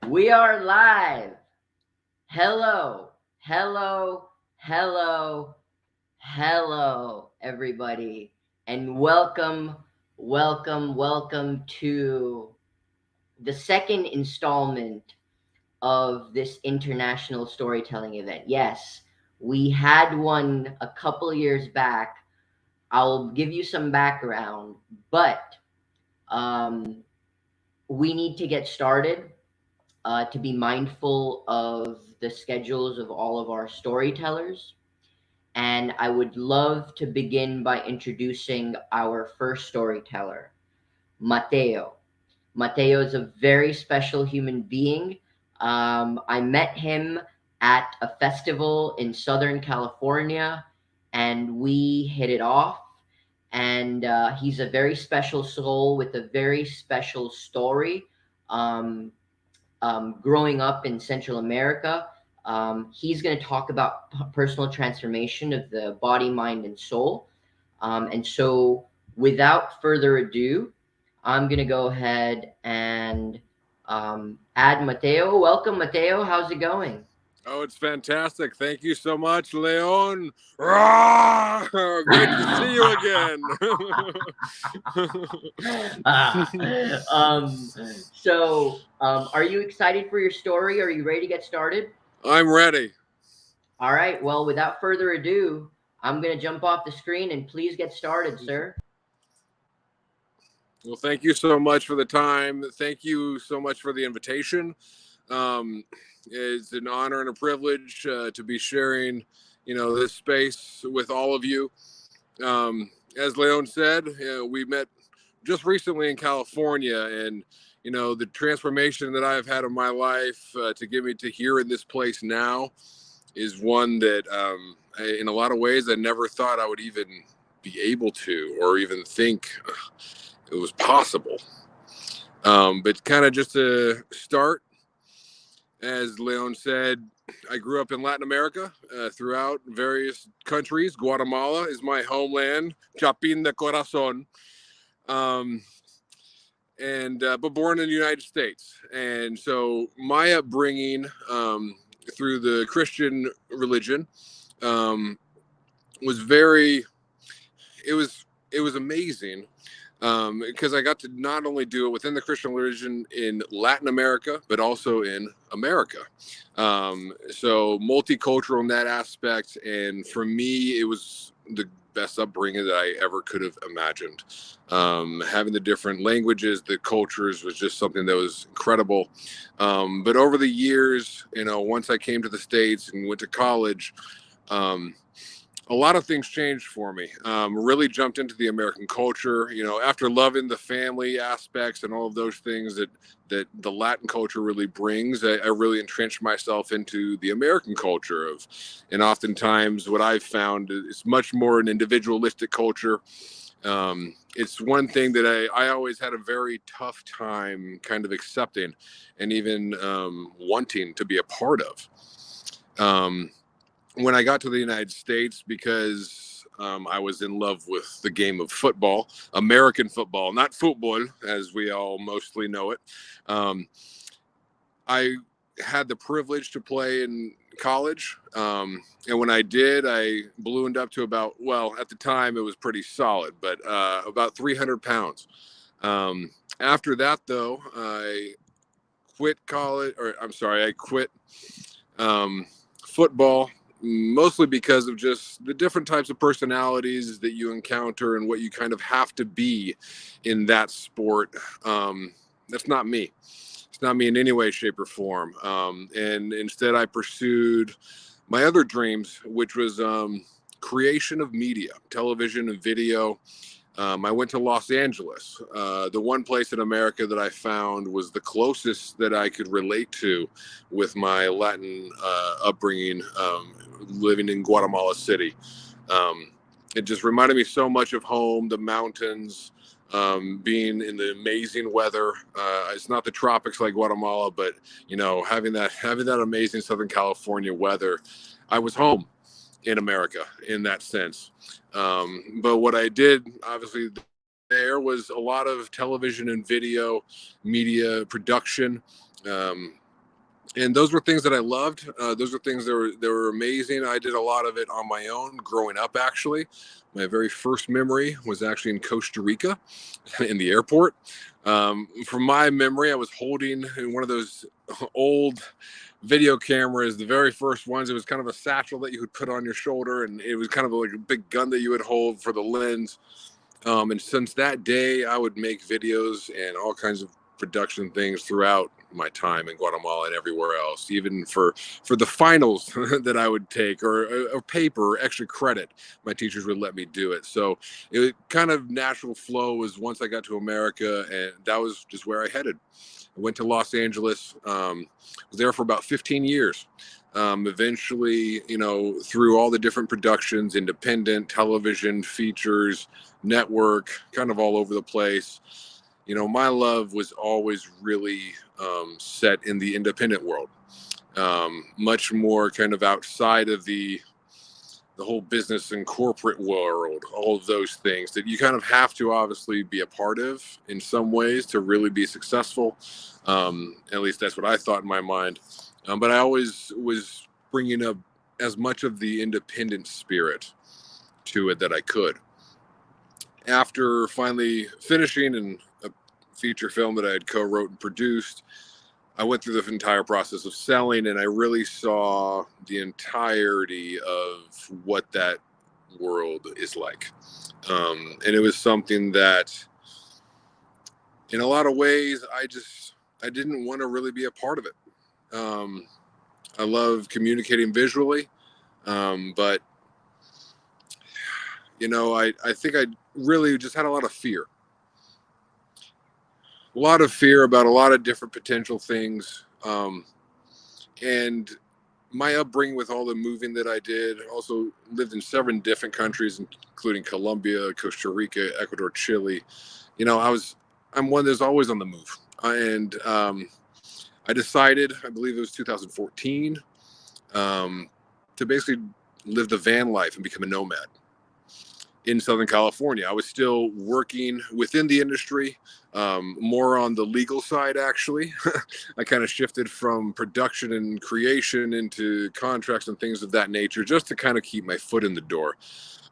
We are live. Hello, hello, hello, hello, everybody, and welcome to the second installment of this international storytelling event. Yes, we had one a couple years back. I'll give you some background, but um, we need to get started to be mindful of the schedules of all of our storytellers. And I would love to begin by introducing our first storyteller, Mateo. Mateo is a very special human being. I met him at a festival in Southern California, and we hit it off. And he's a very special soul with a very special story. Um, growing up in Central America. He's going to talk about personal transformation of the body, mind, and soul. And so, without further ado, I'm going to go ahead and add Mateo. Welcome, Mateo. How's it going? Oh, it's fantastic. Thank you so much, Leon. Rah! Great to see you again. Ah, are you excited for your story? Are you ready to get started? I'm ready. All right. Well, without further ado, I'm going to jump off the screen and please get started, sir. Well, thank you so much for the time. Thank you so much for the invitation. Um, it's an honor and a privilege to be sharing, this space with all of you. As Leon said, we met just recently in California, and the transformation that I've had in my life to get me to here in this place now is one that, in a lot of ways, I never thought I would even be able to, or even think it was possible. But kind of just to start, as Leon said, I grew up in Latin America throughout various countries. Guatemala is my homeland, Chapin de Corazon. Um, and but born in the United States, and so my upbringing through the Christian religion um, was very. It was amazing because I got to not only do it within the Christian religion in Latin America, but also in America. So multicultural in that aspect, and for me, it was the best upbringing that I ever could have imagined. Having the different languages, the cultures was just something that was incredible. But over the years, once I came to the States and went to college, um, a lot of things changed for me. Really jumped into the American culture. After loving the family aspects and all of those things that the Latin culture really brings, I really entrenched myself into the American culture and oftentimes what I've found is much more an individualistic culture. It's one thing that I always had a very tough time kind of accepting and even wanting to be a part of. Um, when I got to the United States, because I was in love with the game of football, American football, not football as we all mostly know it. Um, I had the privilege to play in college. And when I did, I ballooned up to about, well, at the time it was pretty solid, but about 300 pounds. After that, though, I quit college, or I'm sorry, I quit um, football, mostly because of just the different types of personalities that you encounter and what you kind of have to be in that sport. That's not me. It's not me in any way, shape, or form. And instead, I pursued my other dreams, which was creation of media, television and video. I went to Los Angeles. The one place in America that I found was the closest that I could relate to with my Latin upbringing, living in Guatemala City. It just reminded me so much of home, the mountains, being in the amazing weather. It's not the tropics like Guatemala, but having that amazing Southern California weather. I was home in America in that sense. But what I did, obviously, there was a lot of television and video media production. And those were things that I loved. Those were things that were amazing. I did a lot of it on my own growing up. Actually, my very first memory was actually in Costa Rica, in the airport. From my memory, I was holding one of those old video cameras, the very first ones. It was kind of a satchel that you would put on your shoulder, and it was kind of like a big gun that you would hold for the lens. And since that day, I would make videos and all kinds of production things throughout my time in Guatemala and everywhere else, even for the finals that I would take, or paper or extra credit. My teachers would let me do it. So it kind of natural flow was once I got to America, and that was just where I headed. I went to Los Angeles, was there for about 15 years. Eventually, through all the different productions, independent television, features, network, kind of all over the place. My love was always really set in the independent world, much more kind of outside of the whole business and corporate world, all of those things that you kind of have to obviously be a part of in some ways to really be successful. At least that's what I thought in my mind. But I always was bringing up as much of the independent spirit to it that I could. After finally finishing in a feature film that I had co-wrote and produced, I went through the entire process of selling, and I really saw the entirety of what that world is like. And it was something that, in a lot of ways, I didn't want to really be a part of it. I love communicating visually, but I think I really just had a lot of fear. A lot of fear about a lot of different potential things. And my upbringing with all the moving that I did, also lived in 7 different countries, including Colombia, Costa Rica, Ecuador, Chile. I'm one that's always on the move. And I decided, I believe it was 2014, to basically live the van life and become a nomad in Southern California. I was still working within the industry, more on the legal side, actually. I kind of shifted from production and creation into contracts and things of that nature, just to kind of keep my foot in the door,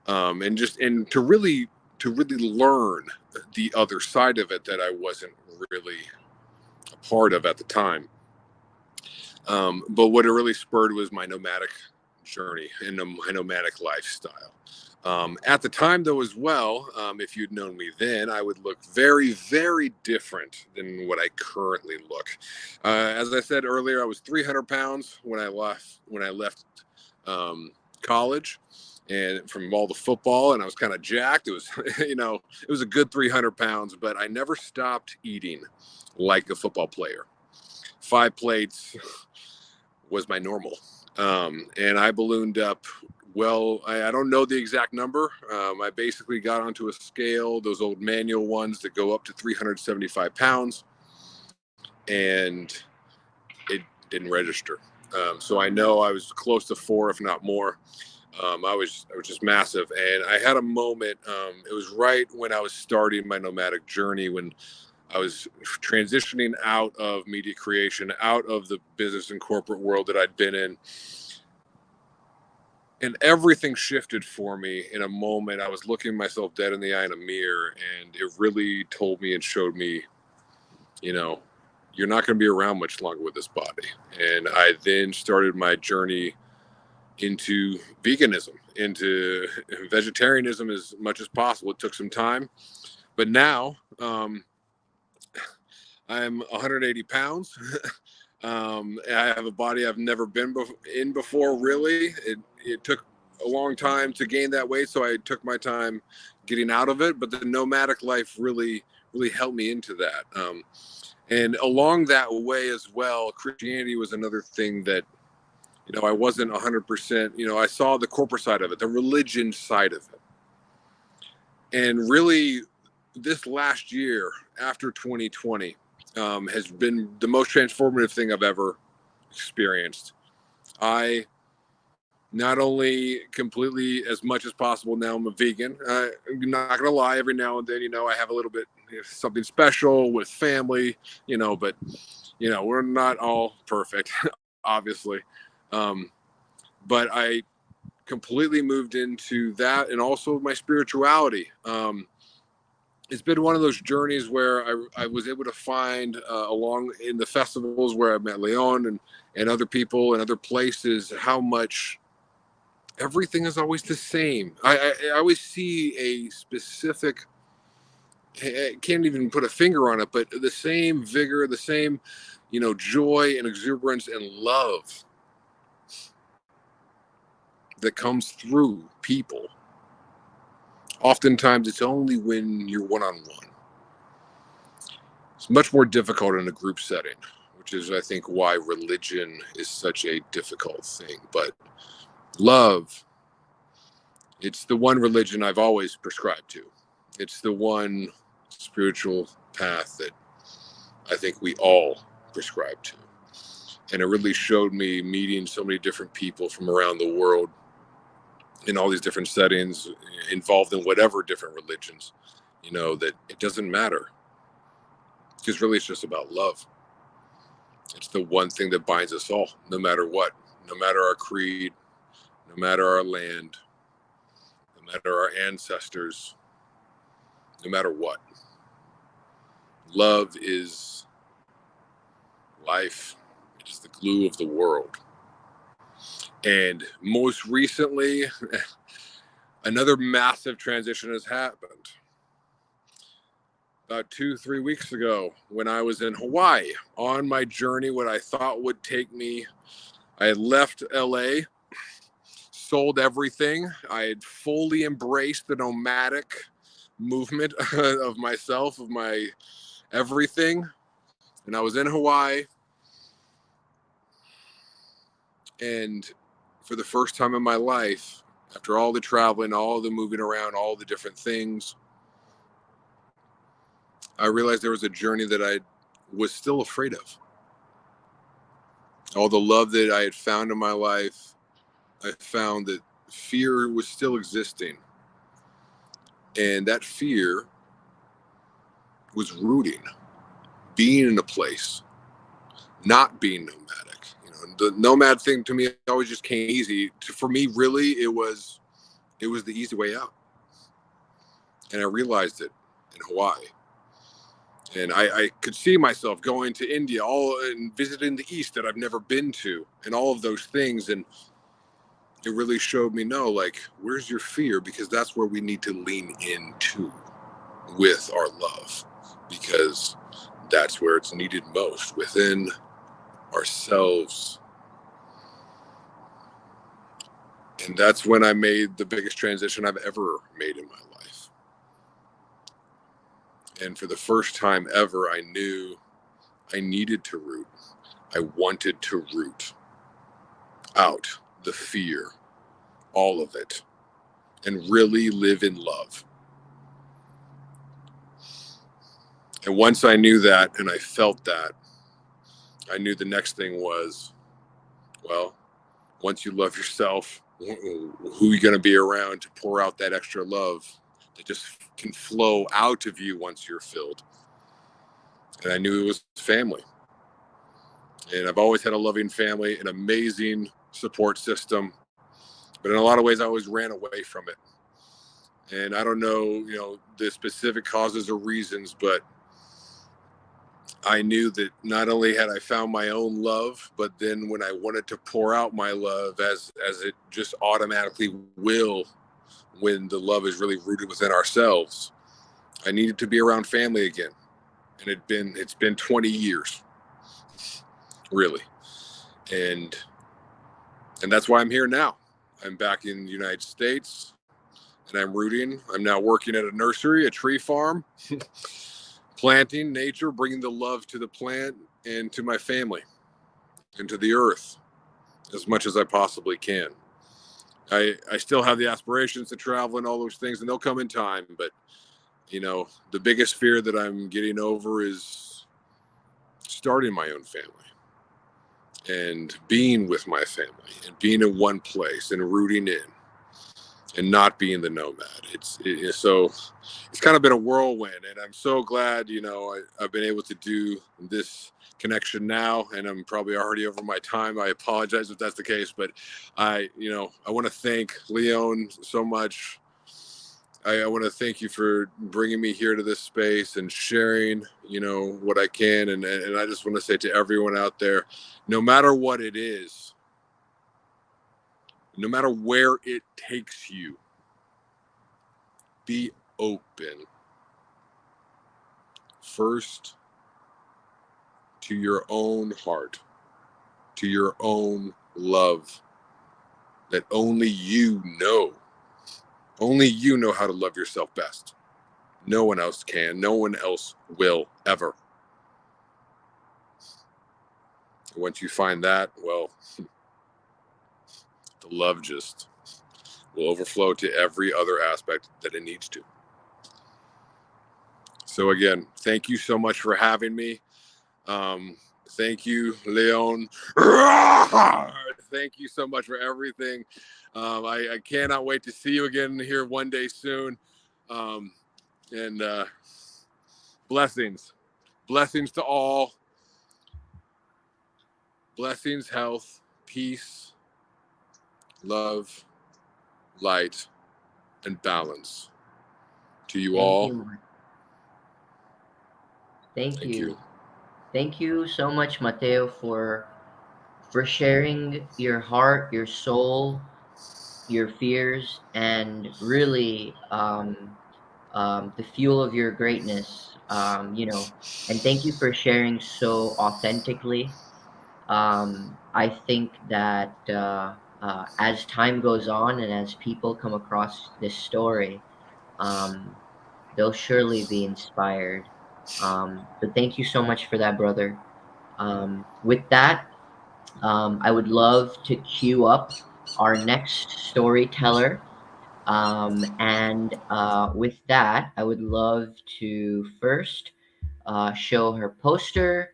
and to really learn the other side of it that I wasn't really a part of at the time. But what it really spurred was my nomadic journey and my nomadic lifestyle. At the time, though, as well, if you'd known me then, I would look very, very different than what I currently look. As I said earlier, I was 300 pounds when I left college, and from all the football, and I was kind of jacked. It was, it was a good 300 pounds, but I never stopped eating like a football player. 5 plates was my normal. And I ballooned up. Well, I don't know the exact number. I basically got onto a scale, those old manual ones that go up to 375 pounds, and it didn't register. So I know I was close to 4, if not more. I was just massive, and I had a moment. It was right when I was starting my nomadic journey, when I was transitioning out of media creation, out of the business and corporate world that I'd been in. And everything shifted for me in a moment. I was looking myself dead in the eye in a mirror, and it really told me and showed me, you're not going to be around much longer with this body. And I then started my journey into veganism, into vegetarianism as much as possible. It took some time, but now I'm 180 pounds. I have a body I've never been in before, really. It took a long time to gain that weight, so I took my time getting out of it. But the nomadic life really, really helped me into that. And along that way as well, Christianity was another thing that, I wasn't 100%. I saw the corporate side of it, the religion side of it. And really, this last year, after 2020, has been the most transformative thing I've ever experienced. I not only completely, as much as possible, now I'm a vegan. I'm not gonna lie, every now and then, I have a little bit, something special with family, but we're not all perfect, obviously. Um, but I completely moved into that, and also my spirituality. It's been one of those journeys where I was able to find along in the festivals where I met Leon and other people and other places, how much everything is always the same. I always see a specific, I can't even put a finger on it, but the same vigor, the same, joy and exuberance and love that comes through people. Oftentimes, it's only when you're one on one. It's much more difficult in a group setting, which is, I think, why religion is such a difficult thing. But love, it's the one religion I've always prescribed to. It's the one spiritual path that I think we all prescribe to. And it really showed me meeting so many different people from around the world in all these different settings, involved in whatever different religions, that it doesn't matter. Because really, it's just about love. It's the one thing that binds us all, no matter what, no matter our creed, no matter our land, no matter our ancestors, no matter what. Love is life. It is the glue of the world. And most recently, another massive transition has happened. About 2-3 weeks ago, when I was in Hawaii on my journey, what I thought would take me, I had left LA, sold everything. I had fully embraced the nomadic movement of myself, of my everything. And I was in Hawaii. And for the first time in my life, after all the traveling, all the moving around, all the different things, I realized there was a journey that I was still afraid of. All the love that I had found in my life, I found that fear was still existing. And that fear was rooting, being in a place, not being nomadic. The nomad thing to me always just came easy. For me, really, it was the easy way out. And I realized it in Hawaii. And I could see myself going to India, and visiting the East that I've never been to, and all of those things. And it really showed me, no, like, where's your fear? Because that's where we need to lean into with our love, because that's where it's needed most, within ourselves. And that's when I made the biggest transition I've ever made in my life. And for the first time ever, I knew I needed to root. I wanted to root out the fear, all of it, and really live in love. And once I knew that and I felt that, I knew the next thing was, well, once you love yourself, who are you going to be around to pour out that extra love that just can flow out of you once you're filled? And I knew it was family. And I've always had a loving family, an amazing support system. But in a lot of ways, I always ran away from it. And I don't know, the specific causes or reasons, but I knew that not only had I found my own love, but then when I wanted to pour out my love, as it just automatically will, when the love is really rooted within ourselves, I needed to be around family again. And it's been 20 years, really. And that's why I'm here now. I'm back in the United States, and I'm rooting. I'm now working at a nursery, a tree farm, planting nature, bringing the love to the plant and to my family and to the earth as much as I possibly can. I still have the aspirations to travel and all those things, and they'll come in time. But, the biggest fear that I'm getting over is starting my own family and being with my family and being in one place and rooting in. and not being the nomad. So it's kind of been a whirlwind, and I'm so glad I've been able to do this connection now, and I'm probably already over my time. I apologize if that's the case, but I want to thank Leon so much. I want to thank you for bringing me here to this space and sharing, what I can. And I just want to say to everyone out there, no matter what it is, no matter where it takes you, be open first to your own heart, to your own love that only you know. Only you know how to love yourself best. No one else can. No one else will ever. Once you find that, well, the love just will overflow to every other aspect that it needs to. So again, thank you so much for having me. Thank you, Leon. Thank you so much for everything. I cannot wait to see you again here one day soon. Um, and blessings. Blessings to all. Blessings, health, peace, love, light, and balance to you Thank all. you. Thank Thank you. you. Thank you so much, Mateo, for sharing your heart, your soul, your fears, and really the fuel of your greatness. And thank you for sharing so authentically. I think that as time goes on and as people come across this story, um, they'll surely be inspired. So thank you so much for that, brother. With that, I would love to queue up our next storyteller. And with that, I would love to first show her poster.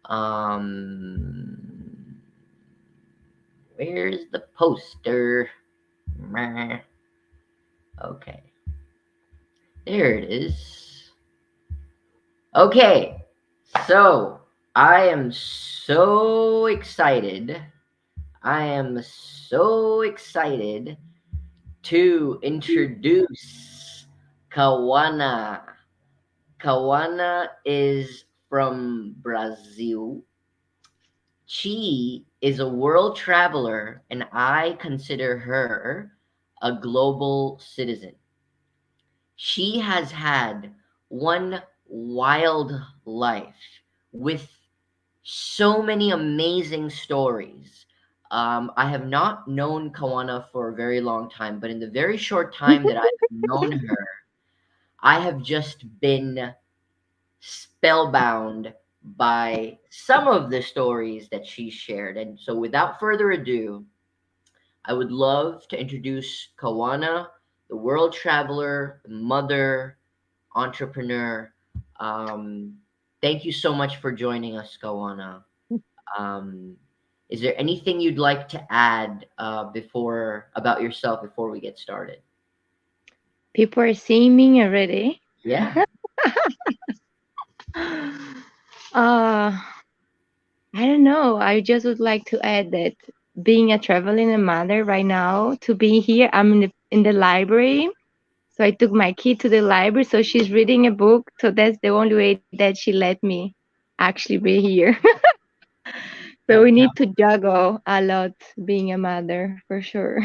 Um, where's the poster? Meh. Okay, there it is. Okay, so I am so excited. I am so excited to introduce Kawana. Kawana is from Brazil. She is a world traveler, and I consider her a global citizen. She has had one wild life with so many amazing stories. I have not known Kawana for a very long time, but in the very short time that I've known her, I have just been spellbound by some of the stories that she shared. And so, without further ado, I would love to introduce Kawana, the world traveler, the mother, entrepreneur. Um, Thank you so much for joining us, Kawana. Um, is there anything you'd like to add before about yourself before we get started? People are seeing me already. Yeah. I don't know. I just would like to add that being a traveling mother right now, to be here, I'm in the library. So I took my kid to the library. So she's reading a book. So that's the only way that she let me actually be here. So we That need count. to juggle a lot being a mother for sure.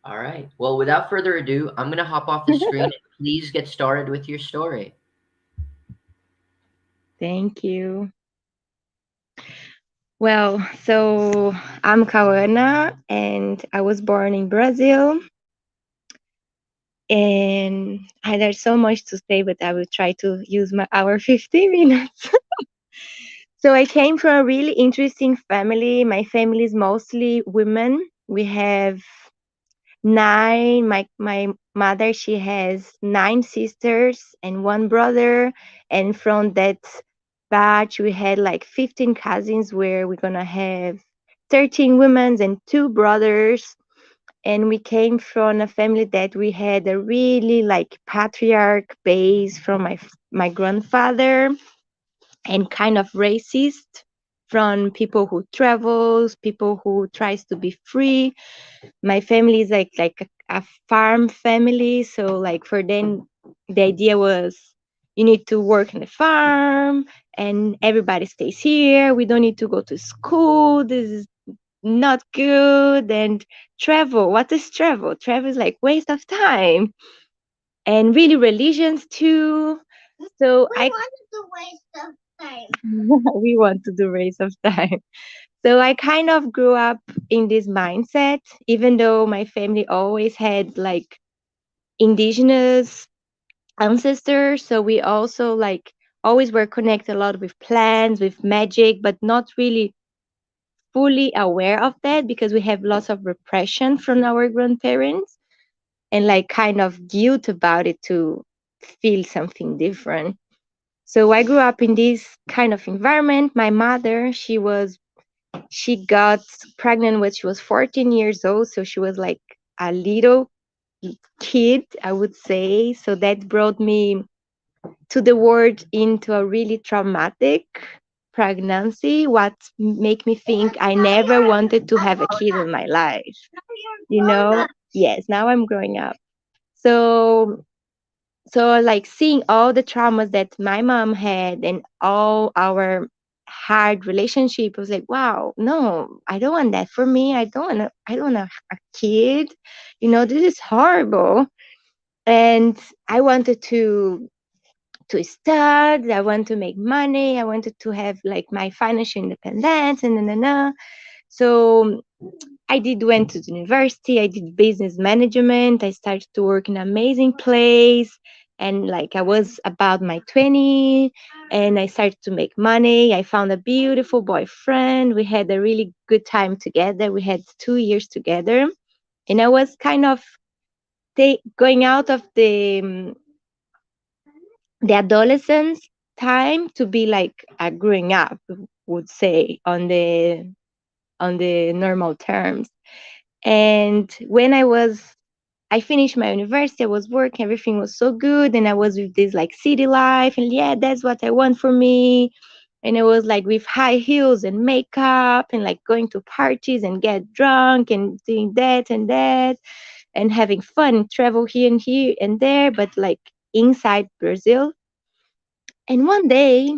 All right. Well, without further ado, I'm gonna hop off the screen and please get started with your story. Thank you. Well, so I'm Kawana and I was born in Brazil. And there's so much to say, but I will try to use my our 15 minutes. So I came from a really interesting family. My family is mostly women. We have nine. My mother, she has nine sisters and one brother. And from that batch, we had like 15 cousins, where we're gonna have 13 women and two brothers. and we came from a family that we had a really like patriarch base from my grandfather, and kind of racist from people who travels, people who tries to be free. My family is like a farm family, so like for them the idea was you need to work in the farm and everybody stays here. We don't need to go to school. This is not good. And travel, what is travel? Travel is like waste of time, and really religions too. So I want to do waste of time. We want to do waste of time. So I kind of grew up in this mindset, even though my family always had like indigenous ancestors. So we also like always were connected a lot with plants, with magic, but not really fully aware of that because we have lots of repression from our grandparents and like kind of guilt about it to feel something different. So I grew up in this kind of environment. My mother, she got pregnant when she was 14 years old, so she was like a little kid, I would say. So that brought me to the world into a really traumatic pregnancy, what make me think I never wanted to have a kid in my life. You know? Yes, now I'm growing up. So like seeing all the traumas that my mom had and all our hard relationship, I was like, wow, no, I don't want that for me. I don't want a kid. This is horrible. And I wanted to start. I want to make money. I wanted to have like my financial independence and. So I did went to the university. I did business management. I started to work in an amazing place, and like I was about my 20, and I started to make money. I found a beautiful boyfriend. We had a really good time together. We had 2 years together, and I was kind of going out of the adolescence time to be like a growing up, would say on the normal terms. And when I finished my university, I was working, everything was so good, and I was with this like city life, and yeah, that's what I want for me. And it was like with high heels and makeup and like going to parties and get drunk and doing that and having fun, travel here and there, but like inside Brazil. And one day,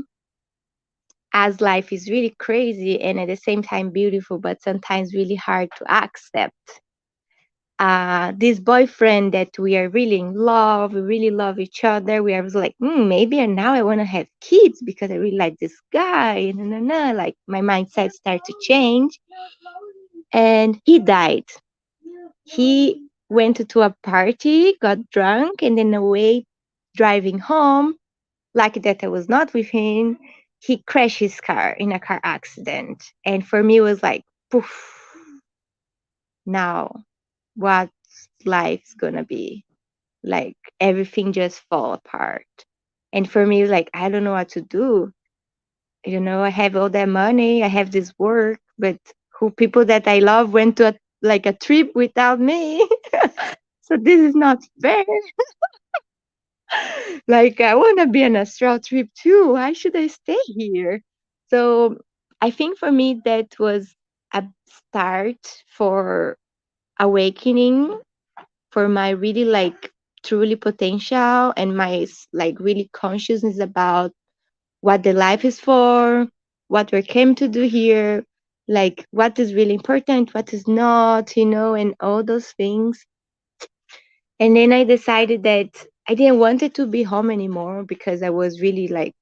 as life is really crazy and at the same time beautiful, but sometimes really hard to accept, this boyfriend that we are really in love, we really love each other. We are like, maybe and now I want to have kids because I really like this guy. And like my mindset started to change. And he died. He went to a party, got drunk, and then away driving home, lucky that I was not with him, he crashed his car in a car accident. And for me, it was like, poof, now what life's gonna be? Like everything just fall apart. And for me, like, I don't know what to do. I have all that money, I have this work, but who people that I love went to like a trip without me. So this is not fair. Like I want to be on a astral trip too. Why should I stay here? So I think for me that was a start for awakening, for my really like truly potential and my like really consciousness about what the life is for, what we came to do here, like what is really important, what is not, and all those things. And then I decided that I didn't want it to be home anymore because I was really like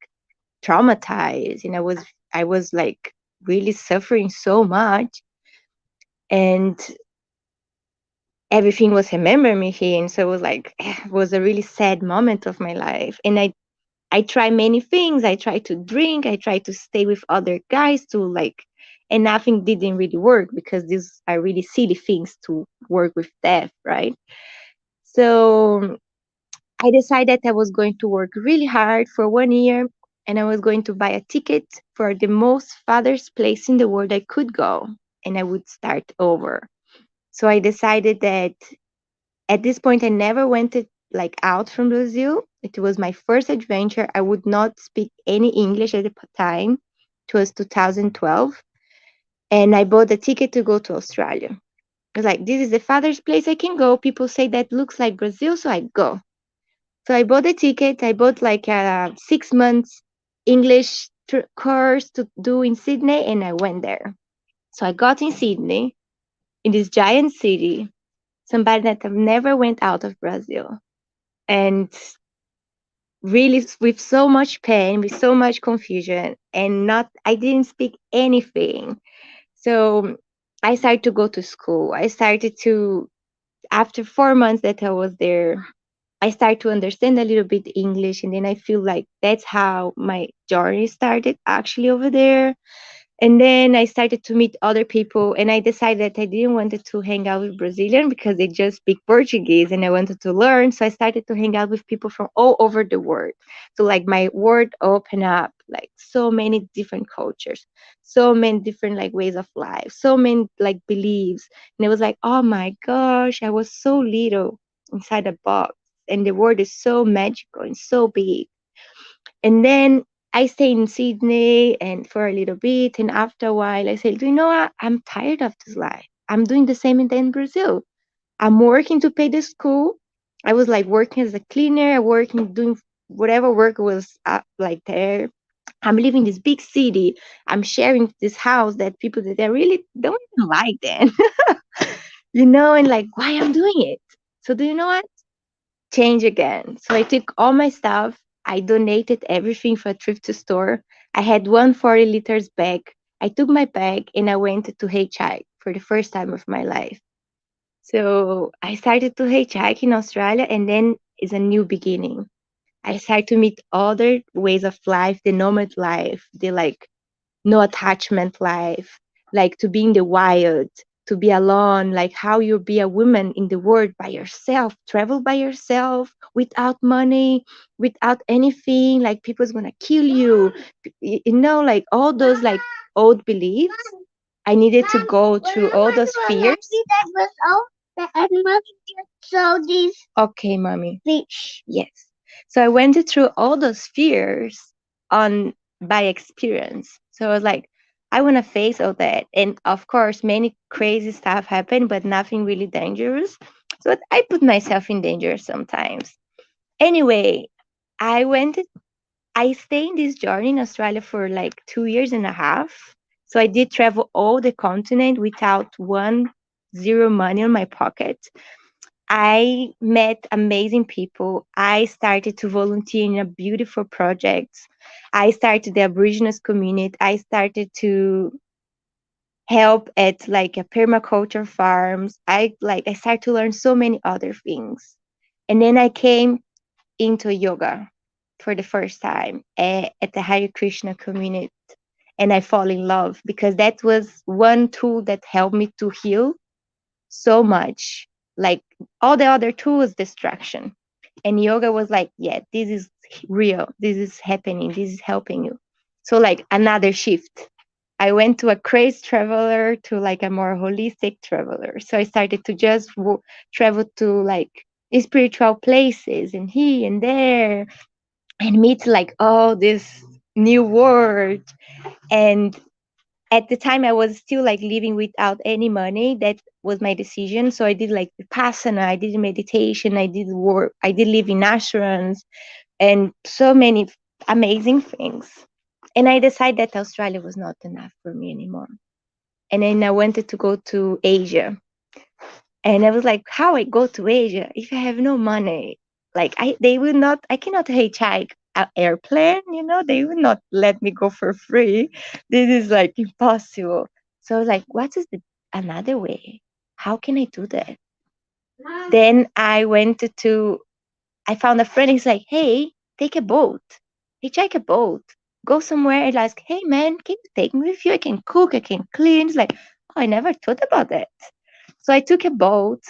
traumatized and I was like really suffering so much, and everything was remembering me here. And so it was like it was a really sad moment of my life. And I tried many things. I tried to drink, I tried to stay with other guys to like, and nothing didn't really work because these are really silly things to work with death, right? So I decided I was going to work really hard for 1 year, and I was going to buy a ticket for the most farthest place in the world I could go, and I would start over. So I decided that at this point I never went like out from Brazil. It was my first adventure. I would not speak any English at the time. It was 2012, and I bought a ticket to go to Australia. I was like, this is the farthest place I can go. People say that looks like Brazil, so I go. So I bought a ticket. I bought like a 6 months English course to do in Sydney, and I went there. So I got in Sydney, in this giant city, somebody that have never went out of Brazil, and really with so much pain, with so much confusion, and not I didn't speak anything. So I started to go to school. I started to After 4 months that I was there, I started to understand a little bit English, and then I feel like that's how my journey started actually over there. And then I started to meet other people, and I decided that I didn't want to hang out with Brazilian because they just speak Portuguese, and I wanted to learn. So I started to hang out with people from all over the world. So like my world opened up, like so many different cultures, so many different like ways of life, so many like beliefs. And it was like, oh my gosh, I was so little inside a box, and the world is so magical and so big. And then I stayed in Sydney and for a little bit. And after a while, I said, you know what? I'm tired of this life. I'm doing the same in Brazil. I'm working to pay the school. I was like working as a cleaner, working, doing whatever work was like there. I'm living in this big city. I'm sharing this house that people that I really don't even like then, and like why I'm doing it. So do you know what? Change again. So I took all my stuff. I donated everything for a thrift store. I had 140 liters bag. I took my bag and I went to hitchhike for the first time of my life. So I started to hitchhike in Australia, and then is a new beginning. I started to meet other ways of life, the nomad life, the like no attachment life, like to be in the wild, to be alone, like how you be a woman in the world by yourself, travel by yourself, without money, without anything, like people's gonna kill you, like all those like old beliefs. I needed to go through all those fears. That was all that I'm so these. Okay, mommy. Shh, yes. So I went through all those fears on by experience. So I was like, I want to face all that. And of course, many crazy stuff happened, but nothing really dangerous. So I put myself in danger sometimes. Anyway, I went, I stayed in this journey in Australia for like 2 years and a half. So I did travel all the continent without one zero money on my pocket. I met amazing people. I started to volunteer in a beautiful projects. I started the Aboriginal community. I started to help at like a permaculture farms. I started to learn so many other things. And then I came into yoga for the first time at the Hare Krishna community. And I fall in love because that was one tool that helped me to heal so much. Like all the other tools, distraction. And yoga was like, yeah, this is real. This is happening. This is helping you. So like another shift. I went to a crazy traveler to like a more holistic traveler. So I started to just travel to like spiritual places and here and there and meet like all this new world. And at the time I was still like living without any money. That was my decision. So I did like vipassana, I did meditation, I did work, I did live in ashrams and so many amazing things. And I decided that Australia was not enough for me anymore. And then I wanted to go to Asia. And I was like, how I go to Asia if I have no money? Like they will not, I cannot hitchhike an airplane, they will not let me go for free. This is like impossible. So I was like, what is the another way? How can I do that? Then I found a friend. He's like, hey, take a boat. Hitchhike a boat. Go somewhere and like, hey man, can you take me with you? I can cook, I can clean. It's like, oh, I never thought about that. So I took a boat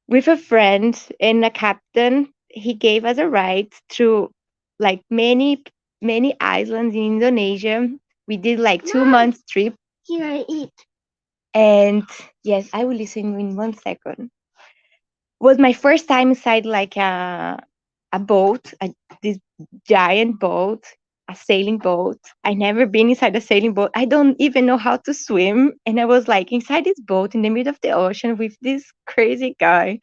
with a friend and a captain. He gave us a ride through like many islands in Indonesia. We did like 2 months trip. Here I eat. And yes, I will listen in 1 second. Was my first time inside like a boat, this giant boat, a sailing boat. I never been inside a sailing boat. I don't even know how to swim, and I was like inside this boat in the middle of the ocean with this crazy guy,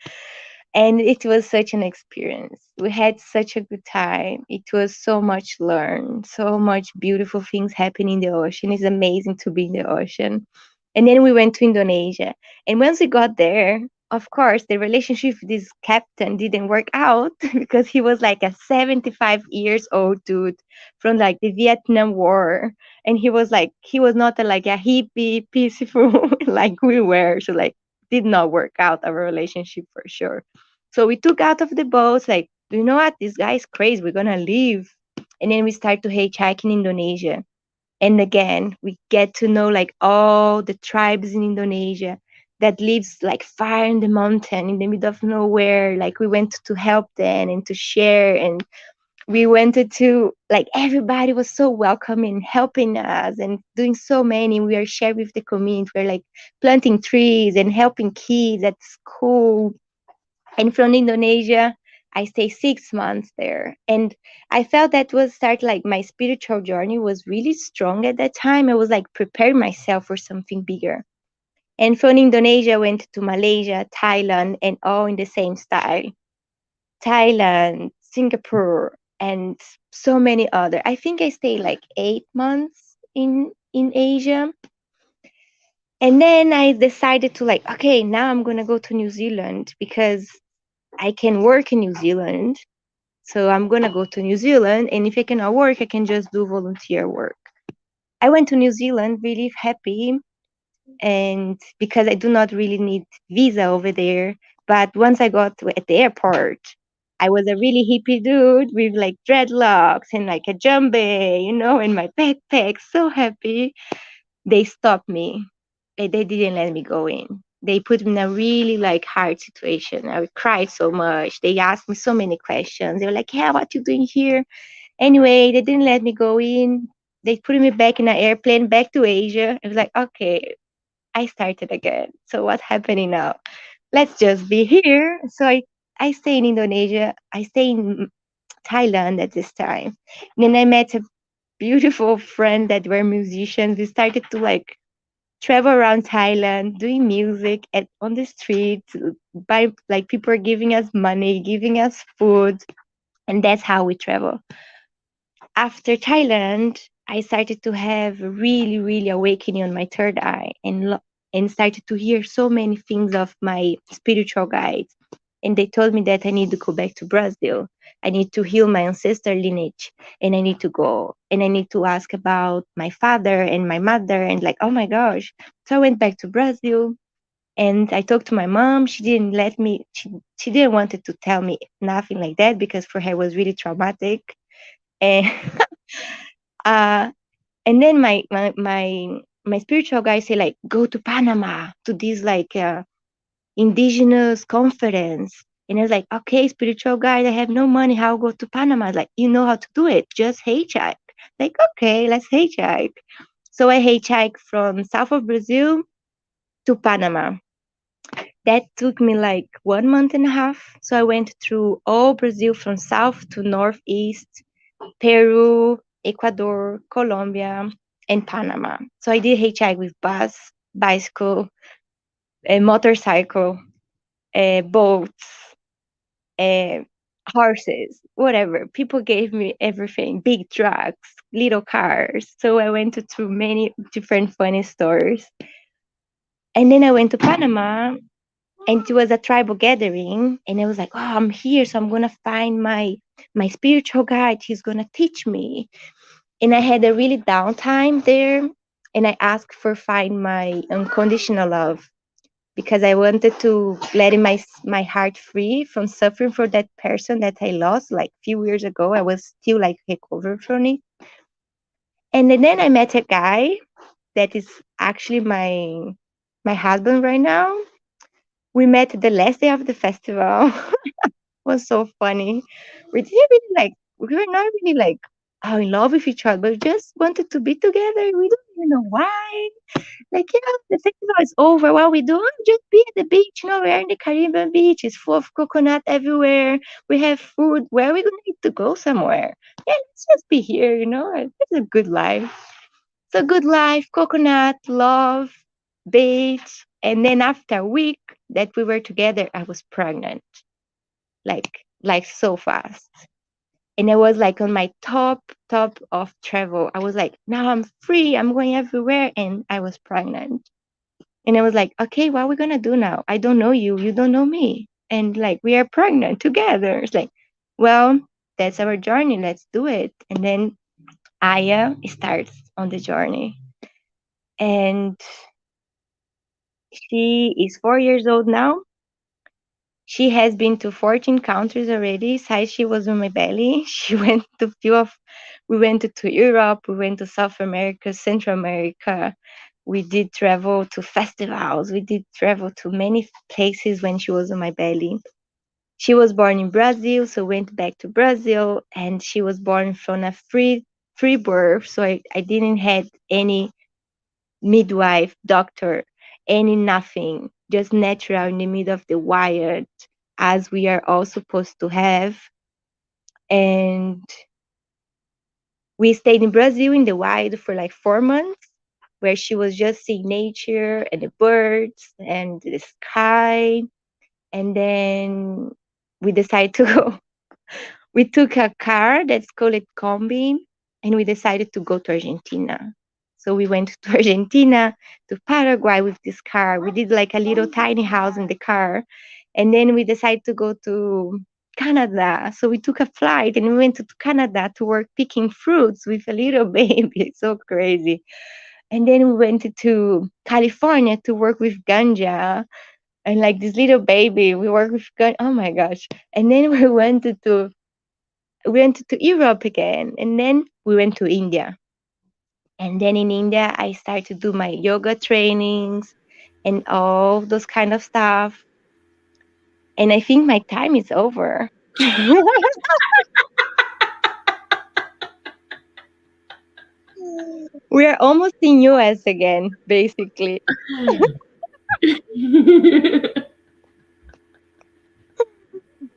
and it was such an experience. We had such a good time. It was so much learned, so much beautiful things happen in the ocean. It's amazing to be in the ocean. And then we went to Indonesia. And once we got there, of course, the relationship with this captain didn't work out because he was like a 75 years old dude from like the Vietnam War. And he was not like a hippie, peaceful like we were. So like did not work out our relationship for sure. So we took out of the boats, like, you know what? This guy is crazy. We're gonna leave. And then we start to hitchhike in Indonesia. And again, we get to know like all the tribes in Indonesia that lives like far in the mountain in the middle of nowhere. Like we went to help them and to share, and we wanted to like everybody was so welcoming, helping us and doing so many. We are sharing with the community. We're like planting trees and helping kids at school. And from Indonesia, I stayed 6 months there. And I felt that was start like my spiritual journey was really strong at that time. I was like preparing myself for something bigger. And from Indonesia, I went to Malaysia, Thailand, and all in the same style. Thailand, Singapore, and so many other. I think I stayed like 8 months in Asia. And then I decided to like, okay, now I'm gonna go to New Zealand because I can work in New Zealand. So I'm gonna go to New Zealand, and if I cannot work, I can just do volunteer work. I went to New Zealand really happy, and because I do not really need visa over there. But once I got to, at the airport, I was a really hippie dude with like dreadlocks and like a jumbe, and my backpack. So happy. They stopped me. They didn't let me go in. They put me in a really like hard situation. I cried so much. They asked me so many questions. They were like, "Yeah, what you doing here?" Anyway, they didn't let me go in. They put me back in an airplane back to Asia. I was like, okay, I started again. So what's happening now? Let's just be here. So I stay in Indonesia. I stay in Thailand at this time. Then I met a beautiful friend that were musicians. We started to like travel around Thailand, doing music on the street, by like people are giving us money, giving us food, and that's how we travel. After Thailand, I started to have a really, really awakening on my third eye, and started to hear so many things of my spiritual guides. And they told me that I need to go back to Brazil. I need to heal my ancestor lineage, and I need to go and I need to ask about my father and my mother, and like, oh my gosh. So I went back to Brazil, and I talked to my mom. She didn't let me. She didn't wanted to tell me nothing like that because for her it was really traumatic. And uh, and then my spiritual guy say like go to Panama to this like indigenous conference. And I was like, okay, spiritual guide, I have no money. How go to Panama? Like, you know how to do it. Just hitchhike. Like, okay, let's hitchhike. So I hitchhiked from south of Brazil to Panama. That took me like 1 month and a half. So I went through all Brazil from south to northeast, Peru, Ecuador, Colombia, and Panama. So I did hitchhike with bus, bicycle, a motorcycle, boats, uh, horses, whatever. People gave me everything, big trucks, little cars. So I went to many different funny stores. And then I went to Panama, and it was a tribal gathering. And I was like, oh, I'm here. So I'm going to find my spiritual guide. He's going to teach me. And I had a really downtime there. And I asked for find my unconditional love because I wanted to let my heart free from suffering for that person that I lost like a few years ago. I was still like recovering from it. And then I met a guy that is actually my husband right now. We met the last day of the festival. Was so funny. We didn't really like we were not really like in love with each other, but we just wanted to be together. We don't You know why? Like, the festival is over. What we do? Oh, just be at the beach. We're in the Caribbean beach. It's full of coconut everywhere. We have food. Where are we going to need to go somewhere? Yeah, let's just be here. It's a good life. So good life, coconut, love, beach. And then after a week that we were together, I was pregnant, like so fast. And I was like on my top of travel. I was like, now I'm free. I'm going everywhere. And I was pregnant. And I was like, okay, what are we gonna do now? I don't know you. You don't know me. And like we are pregnant together. It's like, well, that's our journey. Let's do it. And then Aya starts on the journey. And she is 4 years old now. She has been to 14 countries already since she was in my belly. She went to we went to Europe, we went to South America, Central America. We did travel to festivals. We did travel to many places when she was in my belly. She was born in Brazil, so went back to Brazil, and she was born from a free birth. So I didn't have any midwife, doctor, any nothing, just natural in the middle of the wild, as we are all supposed to have. And we stayed in Brazil in the wild for like 4 months, where she was just seeing nature and the birds and the sky. And then we decided to go. We took a car that's called Combi, and we decided to go to Argentina. So we went to Argentina, to Paraguay with this car. We did like a little tiny house in the car. And then we decided to go to Canada. So we took a flight and we went to Canada to work picking fruits with a little baby. So crazy. And then we went to California to work with ganja. And like this little baby, we worked with ganja. Oh my gosh. And then we went to Europe again, and then we went to India. And then in India, I started to do my yoga trainings and all those kind of stuff. And I think my time is over. We are almost in US again, basically.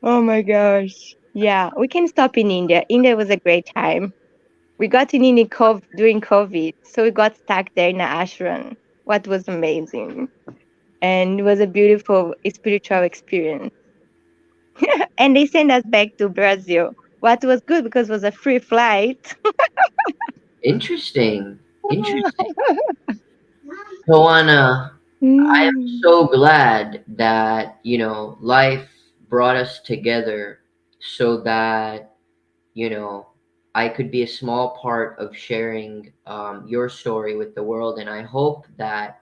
Oh my gosh. Yeah, we can stop in India. India was a great time. We got in India during COVID, so we got stuck there in the ashram. What was amazing. And it was a beautiful spiritual experience. And they sent us back to Brazil. What was good because it was a free flight. Interesting. Interesting. Joanna, I am Mm. so glad that, life brought us together so that, you know, I could be a small part of sharing your story with the world. And I hope that,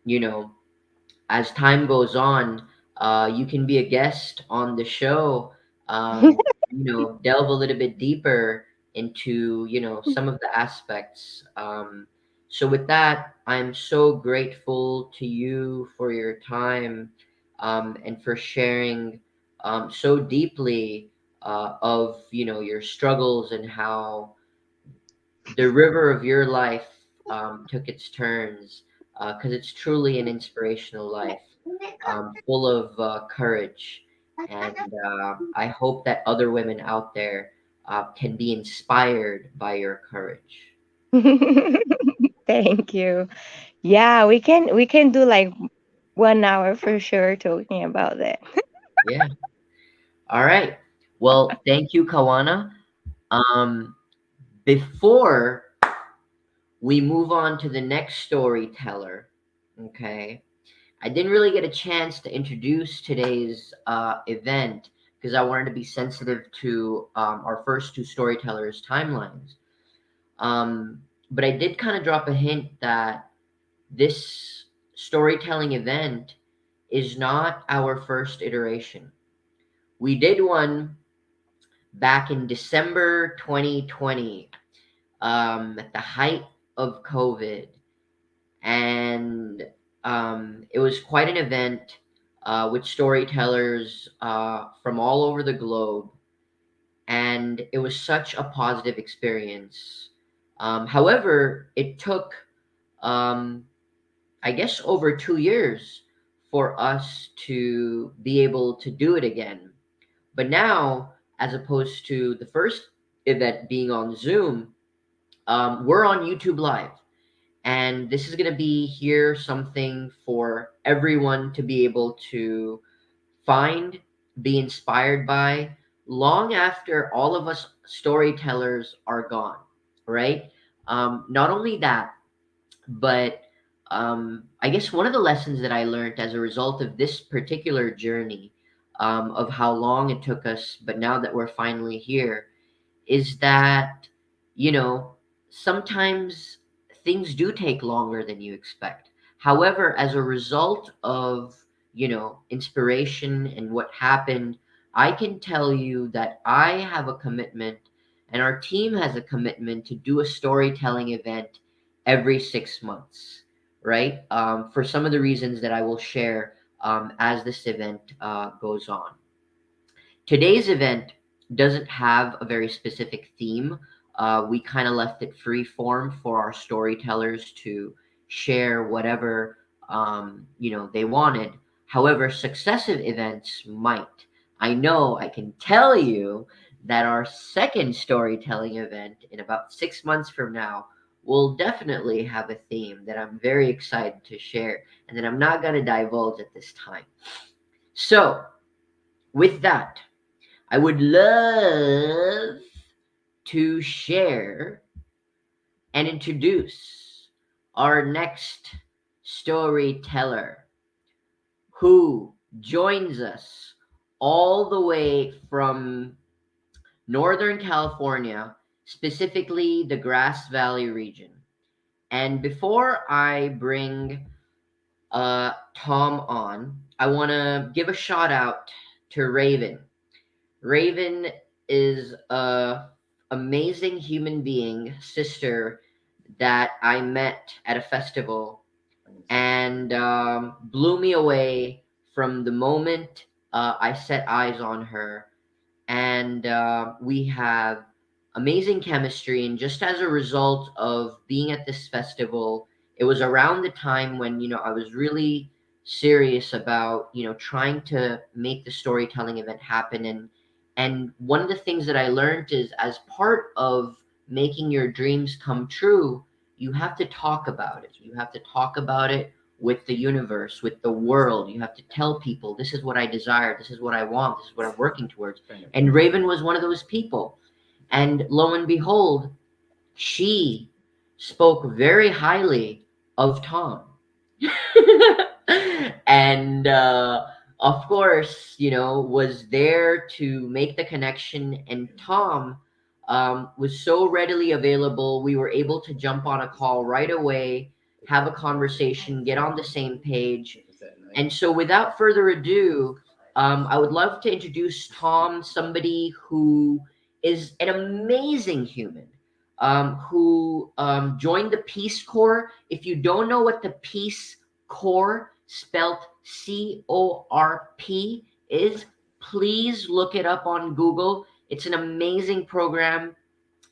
you know, as time goes on, you can be a guest on the show. Delve a little bit deeper into some of the aspects. So with that, I'm so grateful to you for your time, and for sharing so deeply of your struggles and how the river of your life took its turns, because it's truly an inspirational life, full of courage. And I hope that other women out there can be inspired by your courage. Thank you. Yeah, we can do like 1 hour for sure talking about that. Yeah. All right. Well, thank you, Kawana. Um, Before we move on to the next storyteller, okay, I didn't really get a chance to introduce today's event because I wanted to be sensitive to our first two storytellers' timelines. But I did kind of drop a hint that this storytelling event is not our first iteration. We did one back in December 2020, at the height of COVID, and it was quite an event with storytellers from all over the globe, and it was such a positive experience. However, it took um, I guess over 2 years for us to be able to do it again. But now, as opposed to the first event being on Zoom, we're on YouTube Live. And this is going to be here something for everyone to be able to find, be inspired by, long after all of us storytellers are gone, right? Not only that, but I guess one of the lessons that I learned as a result of this particular journey, of how long it took us, but now that we're finally here, is that, you know, sometimes things do take longer than you expect. However, as a result of, inspiration and what happened, I can tell you that I have a commitment and our team has a commitment to do a storytelling event every 6 months, right? For some of the reasons that I will share as this event goes on. Today's event doesn't have a very specific theme. We kind of left it free form for our storytellers to share whatever they wanted. However, successive events might. I know I can tell you that our second storytelling event in about 6 months from now will definitely have a theme that I'm very excited to share and that I'm not going to divulge at this time. So, with that, I would love to share and introduce our next storyteller who joins us all the way from Northern California, specifically the Grass Valley region. And before I bring Tom on, I want to give a shout out to Raven. Raven is a amazing human being, sister that I met at a festival and blew me away from the moment I set eyes on her. And we have amazing chemistry. And just as a result of being at this festival, it was around the time when I was really serious about trying to make the storytelling event happen. And one of the things that I learned is, as part of making your dreams come true, you have to talk about it. You have to talk about it with the universe, with the world. You have to tell people, this is what I desire, this is what I want, this is what I'm working towards. And Raven was one of those people. And lo and behold, she spoke very highly of Tom. And of course, was there to make the connection. And Tom was so readily available. We were able to jump on a call right away, have a conversation, get on the same page. And so, without further ado, I would love to introduce Tom, somebody who is an amazing human, who joined the Peace Corps. If you don't know what the Peace Corps, spelled CORP, is, please look it up on Google. It's an amazing program.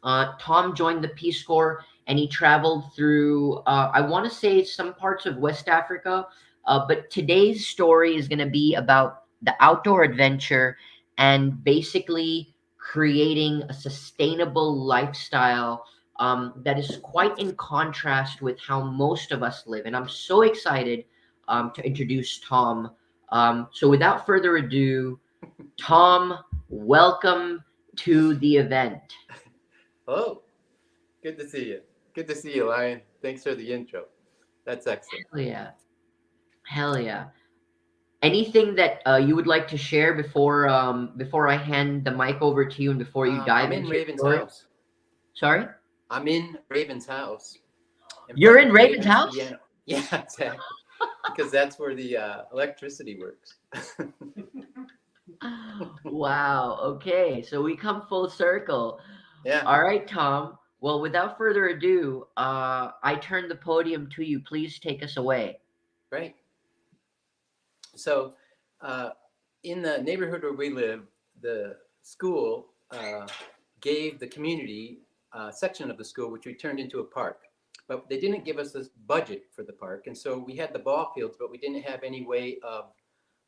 Tom joined the Peace Corps and he traveled through, I want to say, some parts of West Africa. But today's story is going to be about the outdoor adventure and basically creating a sustainable lifestyle that is quite in contrast with how most of us live. And I'm so excited to introduce Tom. So without further ado, Tom, welcome to the event. Hello. Good to see you. Good to see you, Lion. Thanks for the intro. That's excellent. Hell yeah. Hell yeah. Anything that you would like to share before I hand the mic over to you and before you dive I'm in into your Raven's story? house. Sorry? I'm in Raven's house. In You're front in of Raven's house? piano. Yeah, exactly. Because that's where the electricity works. Wow. Okay. So we come full circle. Yeah. All right, Tom. Well, without further ado, I turn the podium to you. Please take us away. Great. So, in the neighborhood where we live, the school gave the community section of the school, which we turned into a park. but they didn't give us this budget for the park. And so we had the ball fields, but we didn't have any way of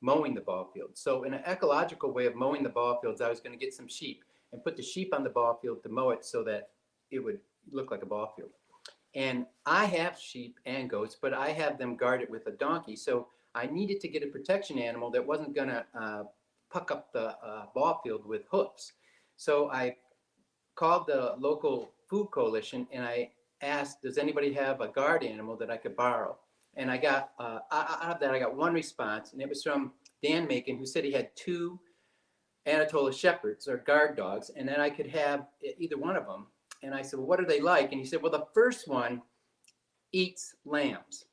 mowing the ball fields. So in an ecological way of mowing the ball fields, I was going to get some sheep and put the sheep on the ball field to mow it so that it would look like a ball field. And I have sheep and goats, but I have them guarded with a donkey. So I needed to get a protection animal that wasn't going to puck up the ball field with hoofs. So I called the local food coalition and I asked, does anybody have a guard animal that I could borrow? And I got, out of that, I got one response, and it was from Dan Macon, who said he had 2 Anatolia shepherds or guard dogs, and then I could have either one of them. And I said, well, what are they like? And he said, well, the first one eats lambs.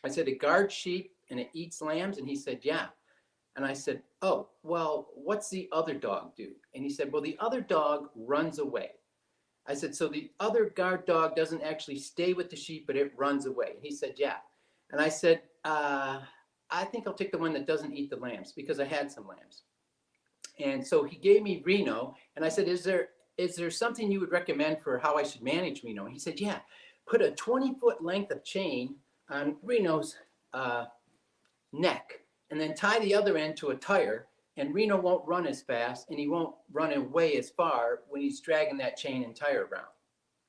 I said, it guards sheep and it eats lambs? And he said, yeah. And I said, oh, well, what's the other dog do? And he said, well, the other dog runs away. I said, so the other guard dog doesn't actually stay with the sheep, but it runs away. And he said, yeah. And I said, I think I'll take the one that doesn't eat the lambs, because I had some lambs. And so he gave me Reno, and I said, is there something you would recommend for how I should manage Reno? And he said, yeah, put a 20-foot length of chain on Reno's neck, and then tie the other end to a tire, and Reno won't run as fast, and he won't run away as far when he's dragging that chain and tire around.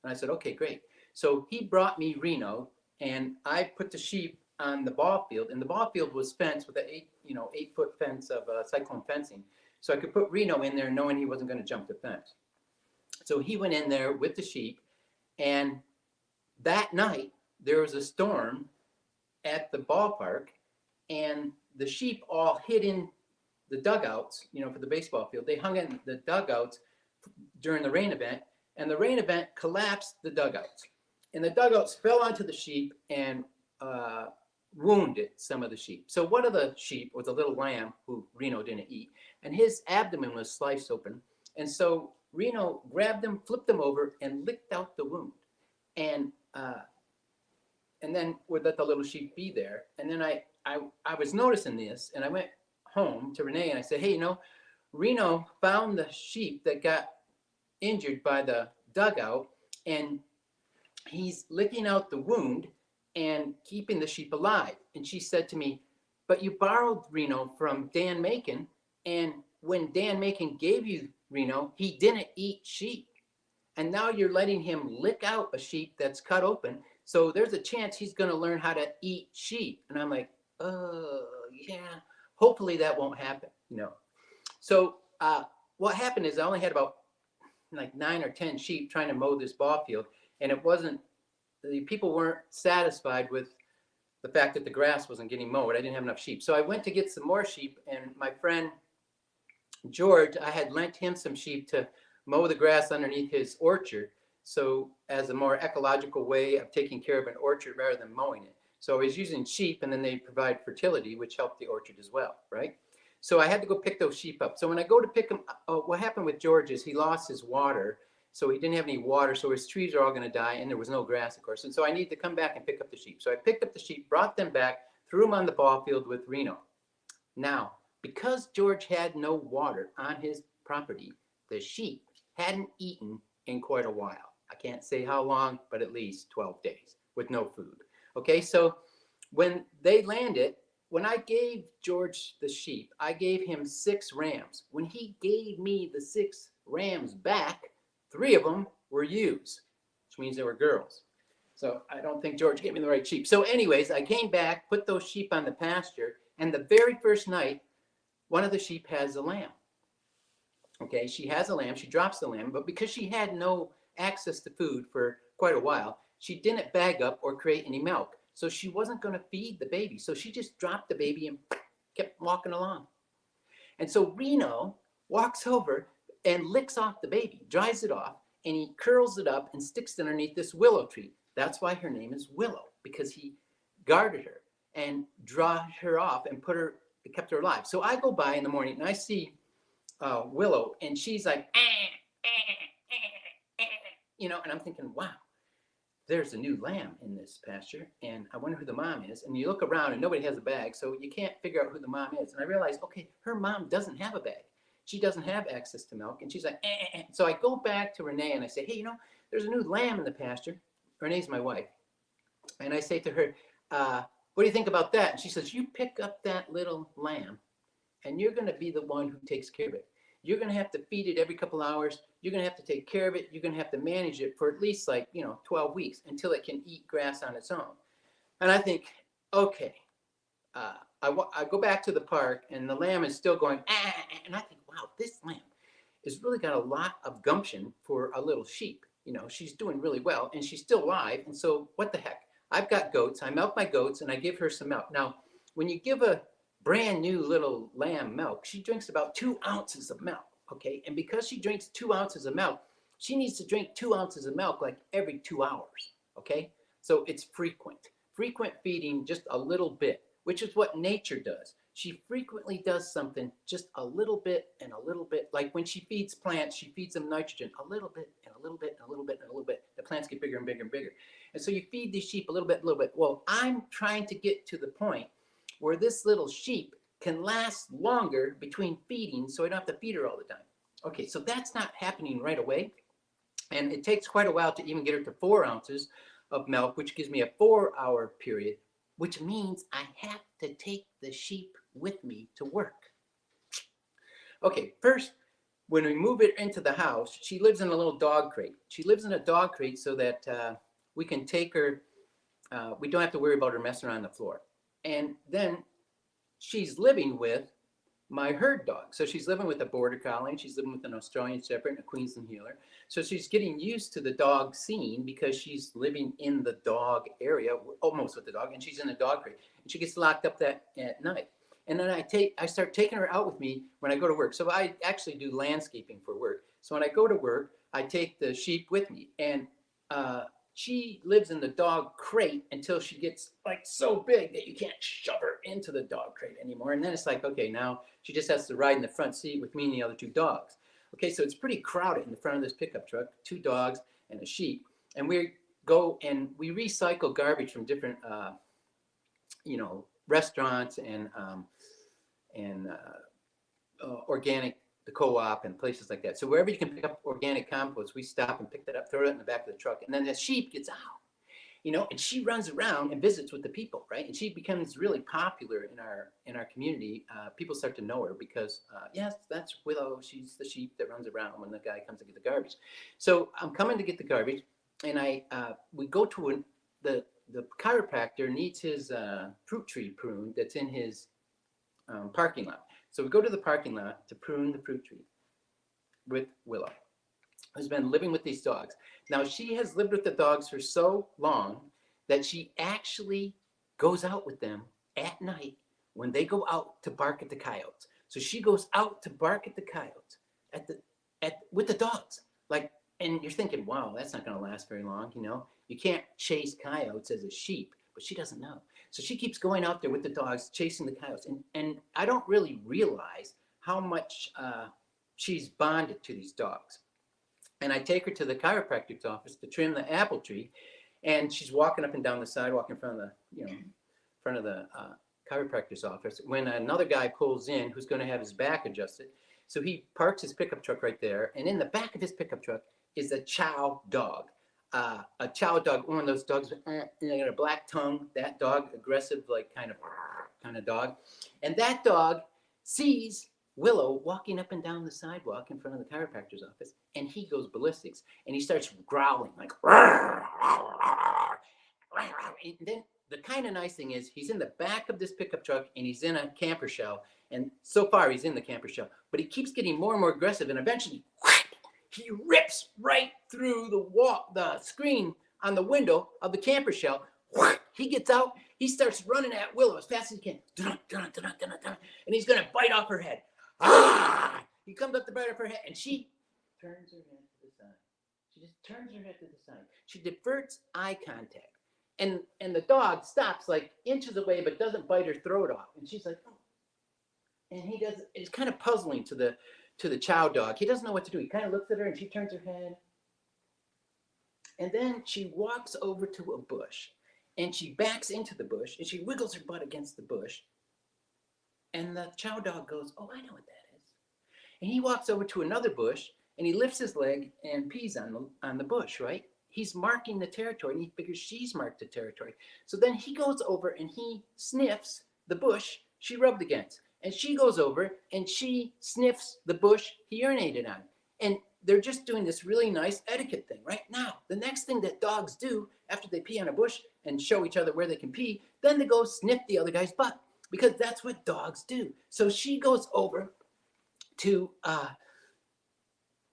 And I said, okay, great. So he brought me Reno, and I put the sheep on the ball field, and the ball field was fenced with an 8-foot fence of cyclone fencing. So I could put Reno in there knowing he wasn't going to jump the fence. So he went in there with the sheep, and that night there was a storm at the ballpark, and the sheep all hid in the dugouts, for the baseball field. They hung in the dugouts during the rain event, and the rain event collapsed the dugouts. And the dugouts fell onto the sheep and wounded some of the sheep. So one of the sheep was a little lamb who Reno didn't eat, and his abdomen was sliced open. And so Reno grabbed him, flipped him over, and licked out the wound. And then would let the little sheep be there. And then I was noticing this, and I went home to Renee and I said, hey, Reno found the sheep that got injured by the dugout, and he's licking out the wound and keeping the sheep alive. And she said to me, but you borrowed Reno from Dan Macon, and when Dan Macon gave you Reno, he didn't eat sheep. And now you're letting him lick out a sheep that's cut open. So there's a chance he's going to learn how to eat sheep. And I'm like, yeah, hopefully that won't happen, So what happened is I only had about like 9 or 10 sheep trying to mow this ball field. And the people weren't satisfied with the fact that the grass wasn't getting mowed. I didn't have enough sheep. So I went to get some more sheep, and my friend George, I had lent him some sheep to mow the grass underneath his orchard. So as a more ecological way of taking care of an orchard rather than mowing it. So I was using sheep, and then they provide fertility, which helped the orchard as well, right? So I had to go pick those sheep up. So when I go to pick them, what happened with George is he lost his water. So he didn't have any water, so his trees are all going to die, and there was no grass, of course. And so I need to come back and pick up the sheep. So I picked up the sheep, brought them back, threw them on the ball field with Reno. Now, because George had no water on his property, the sheep hadn't eaten in quite a while. I can't say how long, but at least 12 days with no food. Okay, so when they landed, when I gave George the sheep, I gave him 6 rams. When he gave me the 6 rams back, 3 of them were ewes, which means they were girls. So I don't think George gave me the right sheep. So anyways, I came back, put those sheep on the pasture, and the very first night, one of the sheep has a lamb. Okay, she has a lamb, she drops the lamb, but because she had no access to food for quite a while, she didn't bag up or create any milk. So she wasn't going to feed the baby. So she just dropped the baby and kept walking along. And so Reno walks over and licks off the baby, dries it off, and he curls it up and sticks it underneath this willow tree. That's why her name is Willow, because he guarded her and dried her off and kept her alive. So I go by in the morning and I see Willow, and she's like, and I'm thinking, wow, there's a new lamb in this pasture, and I wonder who the mom is. And you look around and nobody has a bag, so you can't figure out who the mom is. And I realized, okay, her mom doesn't have a bag. She doesn't have access to milk. And she's like, So I go back to Renee and I say, hey, there's a new lamb in the pasture. Renee's my wife, and I say to her, what do you think about that? And she says, you pick up that little lamb, and you're going to be the one who takes care of it. You're going to have to feed it every couple hours. You're going to have to take care of it. You're going to have to manage it for at least 12 weeks until it can eat grass on its own. And I think, okay, I go back to the park, and the lamb is still going, and I think, wow, this lamb has really got a lot of gumption for a little sheep. She's doing really well, and she's still alive. And so what the heck? I've got goats. I milk my goats, and I give her some milk. Now, when you give a brand new little lamb milk, she drinks about 2 ounces of milk, okay? And because she drinks 2 ounces of milk, she needs to drink 2 ounces of milk like every 2 hours, okay? So it's frequent feeding, just a little bit, which is what nature does. She frequently does something just a little bit and a little bit. Like when she feeds plants, she feeds them nitrogen a little bit and a little bit and a little bit and a little bit. The plants get bigger and bigger and bigger. And so you feed these sheep a little bit, a little bit. Well, I'm trying to get to the point where this little sheep can last longer between feeding, so I don't have to feed her all the time. Okay, so that's not happening right away. And it takes quite a while to even get her to 4 ounces of milk, which gives me a 4-hour period, which means I have to take the sheep with me to work. Okay, first, when we move it into the house, she lives in a little dog crate. She lives in a dog crate so that we can take her, we don't have to worry about her messing around the floor. And then she's living with my herd dog. So she's living with a border collie, and she's living with an Australian Shepherd and a Queensland Heeler. So she's getting used to the dog scene because she's living in the dog area, almost with the dog, and she's in a dog crate. And she gets locked up at night. And then I start taking her out with me when I go to work. So I actually do landscaping for work. So when I go to work, I take the sheep with me. And she lives in the dog crate until she gets like so big that you can't shove her into the dog crate anymore. And then it's like, okay, now she just has to ride in the front seat with me and the other 2 dogs. Okay, so it's pretty crowded in the front of this pickup truck, 2 dogs and a sheep. And we go and we recycle garbage from different, restaurants and organic, the co-op and places like that. So wherever you can pick up organic compost, we stop and pick that up, throw it in the back of the truck. And then the sheep gets out, and she runs around and visits with the people, right? And she becomes really popular in our community. People start to know her because, yes, that's Willow. She's the sheep that runs around when the guy comes to get the garbage. So I'm coming to get the garbage, and we go to the chiropractor needs his fruit tree pruned that's in his parking lot. So we go to the parking lot to prune the fruit tree with Willow, who's been living with these dogs. Now, she has lived with the dogs for so long that she actually goes out with them at night when they go out to bark at the coyotes. So she goes out to bark at the coyotes with the dogs. And you're thinking, wow, that's not going to last very long. You can't chase coyotes as a sheep, but she doesn't know. So she keeps going out there with the dogs, chasing the coyotes. And I don't really realize how much she's bonded to these dogs. And I take her to the chiropractic's office to trim the apple tree. And she's walking up and down the sidewalk in front of the chiropractor's office when another guy pulls in who's going to have his back adjusted. So he parks his pickup truck right there. And in the back of his pickup truck is a chow dog. A chow dog, one of those dogs, they got a black tongue. That dog, aggressive, kind of dog. And that dog sees Willow walking up and down the sidewalk in front of the chiropractor's office, and he goes ballistics, and he starts growling like. And then the kind of nice thing is he's in the back of this pickup truck, and he's in a camper shell, and so far he's in the camper shell, but he keeps getting more and more aggressive, and eventually. He rips right through the screen on the window of the camper shell. He gets out. He starts running at Willow as fast as he can. And he's going to bite off her head. He comes up to bite off her head, and she turns her head to the side. She just turns her head to the side. She diverts eye contact. And the dog stops like inches away but doesn't bite her throat off. And she's like, oh. And he does. It's kind of puzzling to the chow dog. He doesn't know what to do. He kind of looks at her and she turns her head. And then she walks over to a bush and she backs into the bush and she wiggles her butt against the bush. And the chow dog goes, oh, I know what that is. And he walks over to another bush and he lifts his leg and pees on the bush, right? he's marking the territory, and he figures she's marked the territory. So then he goes over and he sniffs the bush she rubbed against. And she goes over and she sniffs the bush he urinated on. And they're just doing this really nice etiquette thing. Right now, the next thing that dogs do after they pee on a bush and show each other where they can pee, then they go sniff the other guy's butt, because that's what dogs do. So she goes over to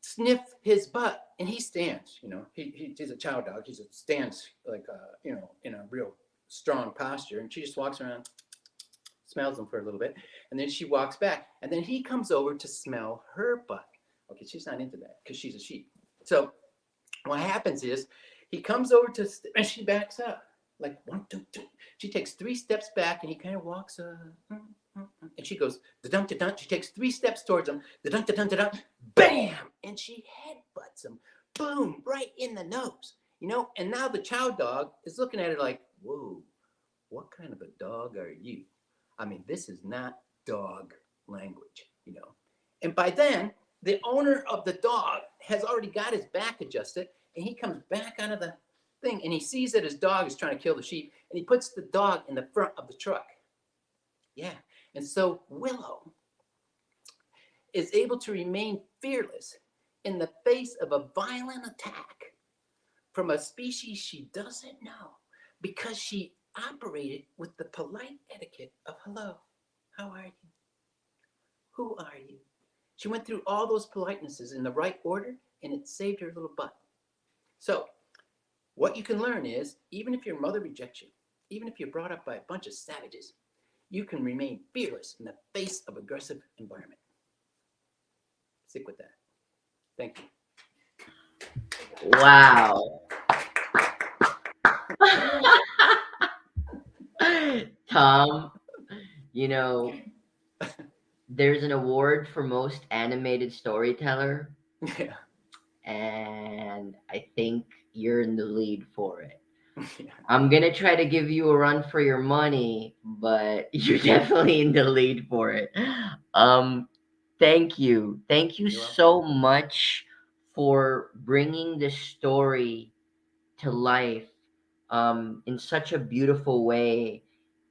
sniff his butt, and he stands. He's a chow dog. He stands like in a real strong posture, and she just walks around, smells him for a little bit, and then she walks back, and then he comes over to smell her butt. Okay, she's not into that because she's a sheep. So what happens is he comes over to, and she backs up like 1, 2, 3. She takes 3 steps back, and he kind of walks. And she goes, da-dunk, da-dunk. She takes 3 steps towards him, da-dunk, da-dunk, da-dunk, bam! And she headbutts him, boom, right in the nose. And now the chow dog is looking at her like, whoa, what kind of a dog are you? I mean, this is not dog language. And by then, the owner of the dog has already got his back adjusted, and he comes back out of the thing, and he sees that his dog is trying to kill the sheep, and he puts the dog in the front of the truck. Yeah. And so Willow is able to remain fearless in the face of a violent attack from a species she doesn't know, because she operated with the polite etiquette of hello, how are you? Who are you? She went through all those politenesses in the right order, and it saved her little butt. So what you can learn is, even if your mother rejects you, even if you're brought up by a bunch of savages, you can remain fearless in the face of aggressive environment. Stick with that. Thank you. Wow. Tom, you know, there's an award for most animated storyteller, Yeah. and I think you're in the lead for it. Yeah. I'm gonna try to give you a run for your money, but you're definitely in the lead for it. Um, thank you. Thank you You're welcome. so much for bringing this story to life in such a beautiful way,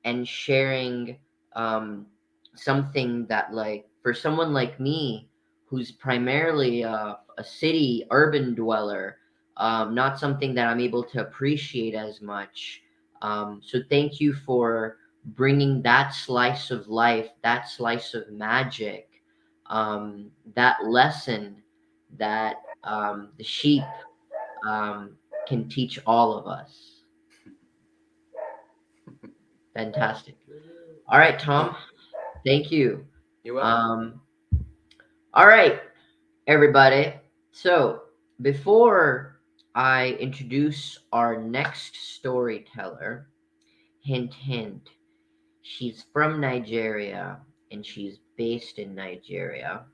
and sharing um, something that, like, for someone like me who's primarily a city urban dweller, not something that I'm able to appreciate as much. So thank you for bringing that slice of life, that slice of magic, that lesson that the sheep um, can teach all of us. Fantastic. All right, Tom. Thank you. You're welcome. All right, everybody. So before I introduce our next storyteller, hint, hint, she's from Nigeria and she's based in Nigeria.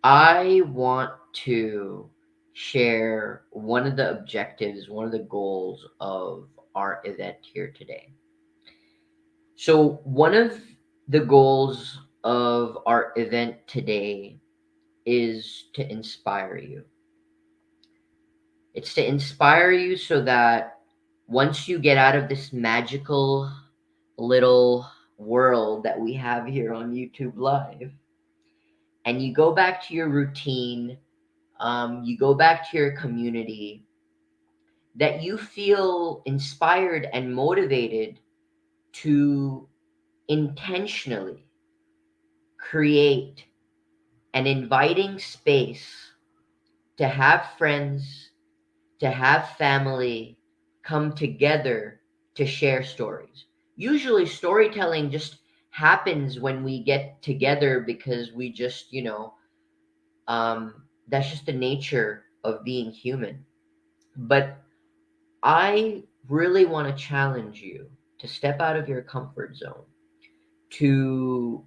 I want to share one of the objectives, one of the goals of our event here today. So, one of the goals of our event today is to inspire you. It's to inspire you so that once you get out of this magical little world that we have here on YouTube Live, and you go back to your routine, you go back to your community, that you feel inspired and motivated to intentionally create an inviting space to have friends, to have family come together to share stories. Usually, storytelling just happens when we get together because we just, that's just the nature of being human. But I really want to challenge you to step out of your comfort zone, to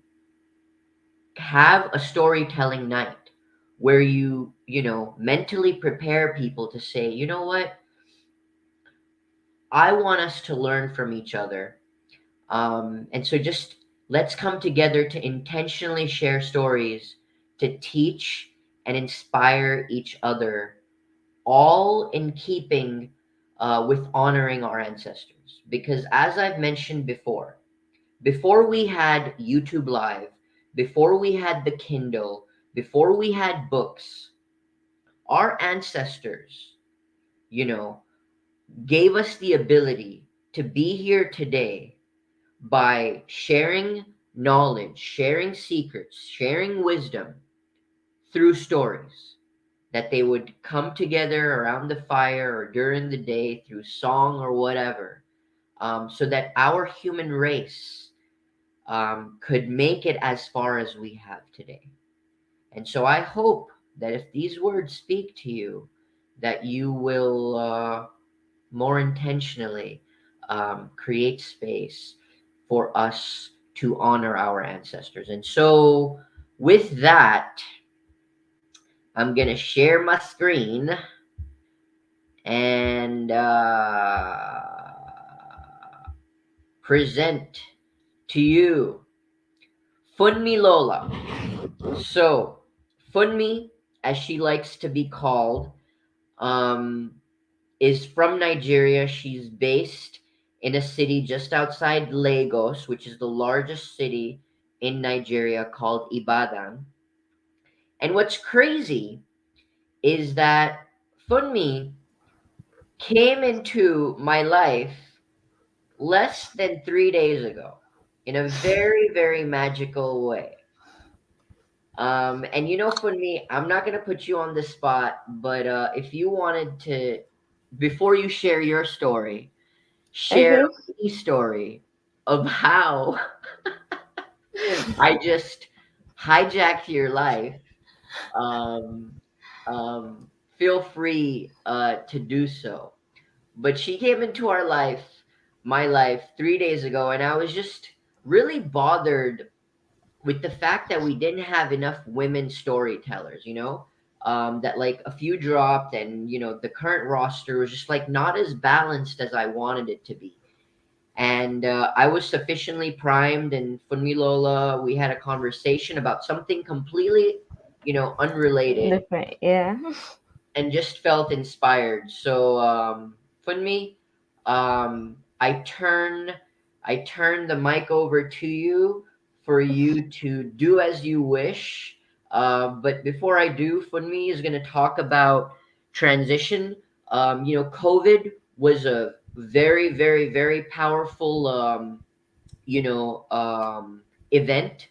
have a storytelling night where you mentally prepare people to say, you know what, I want us to learn from each other. And so just let's come together to intentionally share stories, to teach and inspire each other all in keeping with honoring our ancestors. Because as I've mentioned before we had YouTube Live, before we had the Kindle, before we had books, our ancestors, you know, gave us the ability to be here today by sharing knowledge, sharing secrets, sharing wisdom through stories. That they would come together around the fire or during the day through song or whatever, so that our human race could make it as far as we have today. And so I hope that if these words speak to you, that you will more intentionally create space for us to honor our ancestors. And so, with that, I'm going to share my screen and present to you Funmi Lola. So, Funmi, as she likes to be called, um, is from Nigeria. She's based in a city just outside Lagos, which is the largest city in Nigeria, called Ibadan. And what's crazy is that Funmi came into my life less than 3 days ago in a very, very magical way. And Funmi, I'm not going to put you on the spot, but if you wanted to, before you share your story, share Okay. a story of how I just hijacked your life, um, um, feel free to do so. But she came into our life, my life, 3 days ago, and I was just really bothered with the fact that we didn't have enough women storytellers, that like a few dropped, and the current roster was just like not as balanced as I wanted it to be. And I was sufficiently primed, and Funmi Lola, we had a conversation about something completely, unrelated, Different. Yeah. and just felt inspired. So, Funmi, I turn the mic over to you for you to do as you wish. But before I do, Funmi is going to talk about transition. COVID was a very, very, very powerful, you know, um, event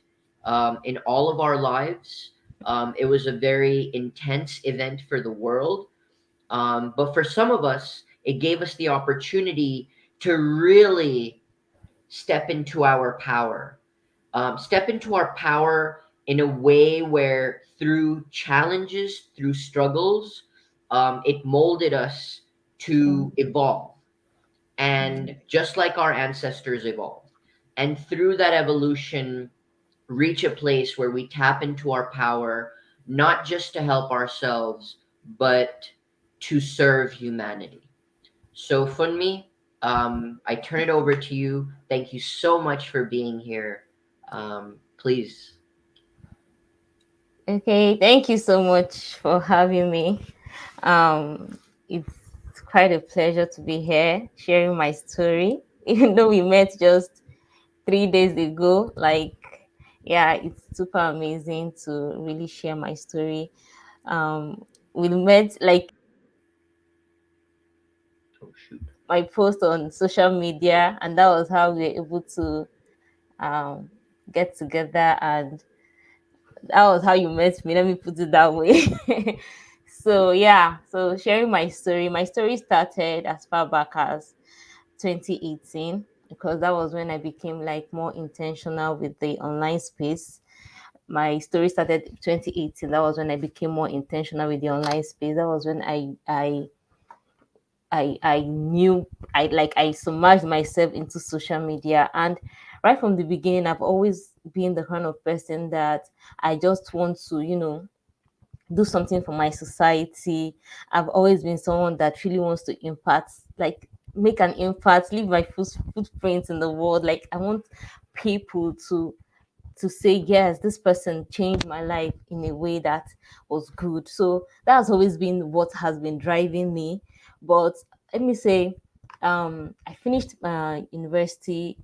in all of our lives. It was a very intense event for the world. But for some of us, it gave us the opportunity to really step into our power. Step into our power in a way where through challenges, through struggles, it molded us to evolve. And just like our ancestors evolved. And through that evolution, reach a place where we tap into our power, not just to help ourselves, but to serve humanity. So, Funmi, I turn it over to you. Thank you so much for being here. Please. Okay. Thank you so much for having me. It's quite a pleasure to be here sharing my story. Even though we met just 3 days ago, like, yeah, it's super amazing to really share my story. We met like Oh, shoot. my post on social media, and that was how we were able to um, get together, and that was how you met me. Let me put it that way. So yeah, so sharing my story started as far back as 2018, because that was when I became like more intentional with the online space. My story started 2018. That was when I became more intentional with the online space. That was when I knew I submerged myself into social media. And right from the beginning, I've always been the kind of person that I just want to, do something for my society. I've always been someone that really wants to impact, like make an impact, leave my footprint in the world. Like I want people to to say, yes, this person changed my life in a way that was good. So that has always been what has been driving me. But let me say, I finished university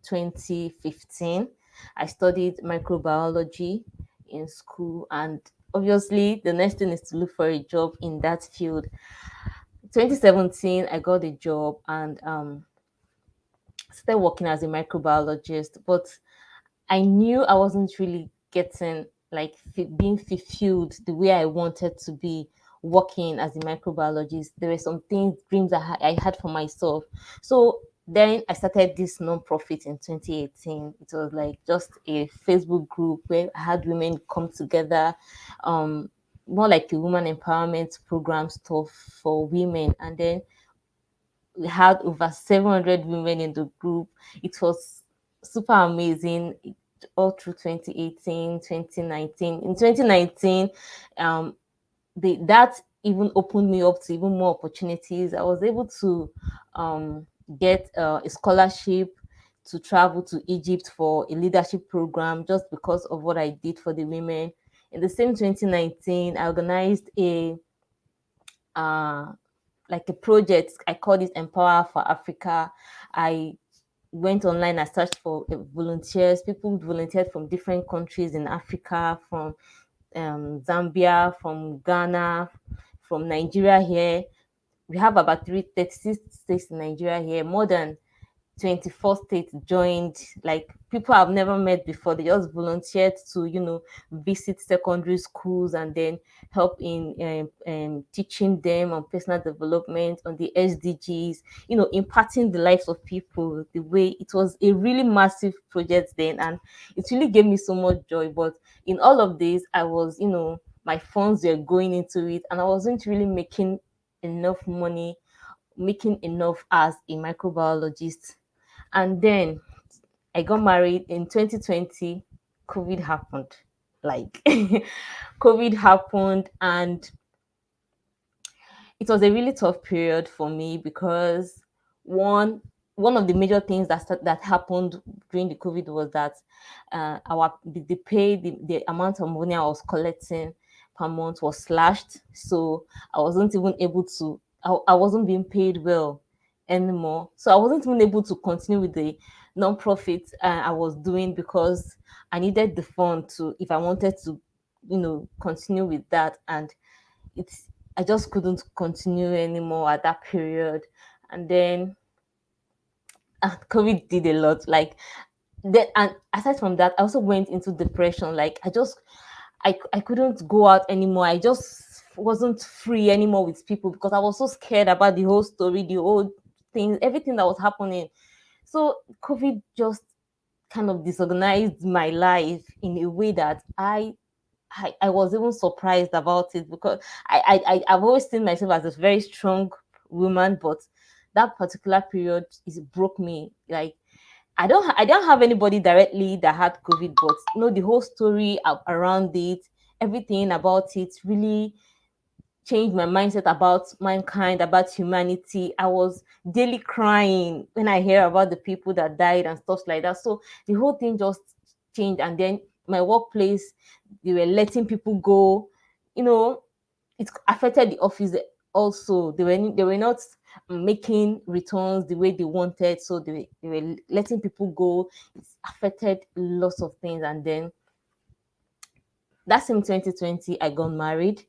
2015. I studied microbiology in school, and obviously the next thing is to look for a job in that field. 2017, I got a job and started working as a microbiologist, but I knew I wasn't really getting like being fulfilled the way I wanted to be working as a microbiologist. There were some things, dreams I had for myself. So then I started this non-profit in 2018. It was like just a Facebook group where I had women come together, um, more like a woman empowerment program stuff for women. And then we had over 700 women in the group. It was super amazing all through 2018, 2019. In 2019, um, that even opened me up to even more opportunities. I was able to get a scholarship to travel to Egypt for a leadership program just because of what I did for the women. In the same 2019, I organized a uh, like a project. I called it Empower for Africa. I went online. I searched for volunteers. People volunteered from different countries in Africa, from Zambia, from Ghana, from Nigeria. Here we have about 336 states in Nigeria. Here, more than 24 states joined. Like people I've never met before, they just volunteered to visit secondary schools and then help in teaching them on personal development, on the SDGs, imparting the lives of people. The way it was a really massive project then, and it really gave me so much joy. But in all of this, I was, my funds were going into it, and I wasn't really making enough money, making enough as a microbiologist. And then I got married in 2020. COVID happened. Like COVID happened, and it was a really tough period for me because one one of the major things that happened during the COVID was that the pay, the amount of money I was collecting per month was slashed. So I wasn't even able to. I wasn't being paid well anymore. So I wasn't even able to continue with the non-profit I was doing because I needed the fund to, if I wanted to, continue with that. And it's I just couldn't continue anymore at that period. And then COVID did a lot. Like then, and aside from that, I also went into depression. Like I couldn't go out anymore. I just wasn't free anymore with people because I was so scared about the whole story, the whole thing, everything that was happening. So COVID just kind of disorganized my life in a way that I was even surprised about it because I've always seen myself as a very strong woman, but that particular period is broke me. Like I don't have anybody directly that had COVID, but the whole story around it, everything about it really changed my mindset about mankind, about humanity. I was daily crying when I hear about the people that died and stuff like that. So the whole thing just changed. And then my workplace, they were letting people go. You know, it affected the office also. They were not making returns the way they wanted. So they were letting people go. It affected lots of things. And then that same 2020, I got married.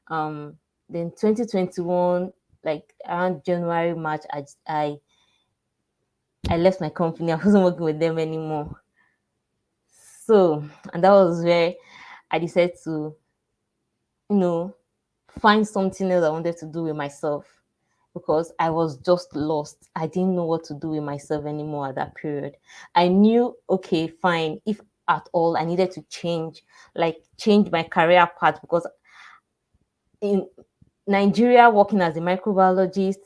um then 2021, like around January, March, I left my company. I wasn't working with them anymore. So, and that was where I decided to, you know find something else I wanted to do with myself, because I was just lost. I didn't know what to do with myself anymore at that period. I knew, okay, fine, if at all I needed to change my career path, because in Nigeria, working as a microbiologist,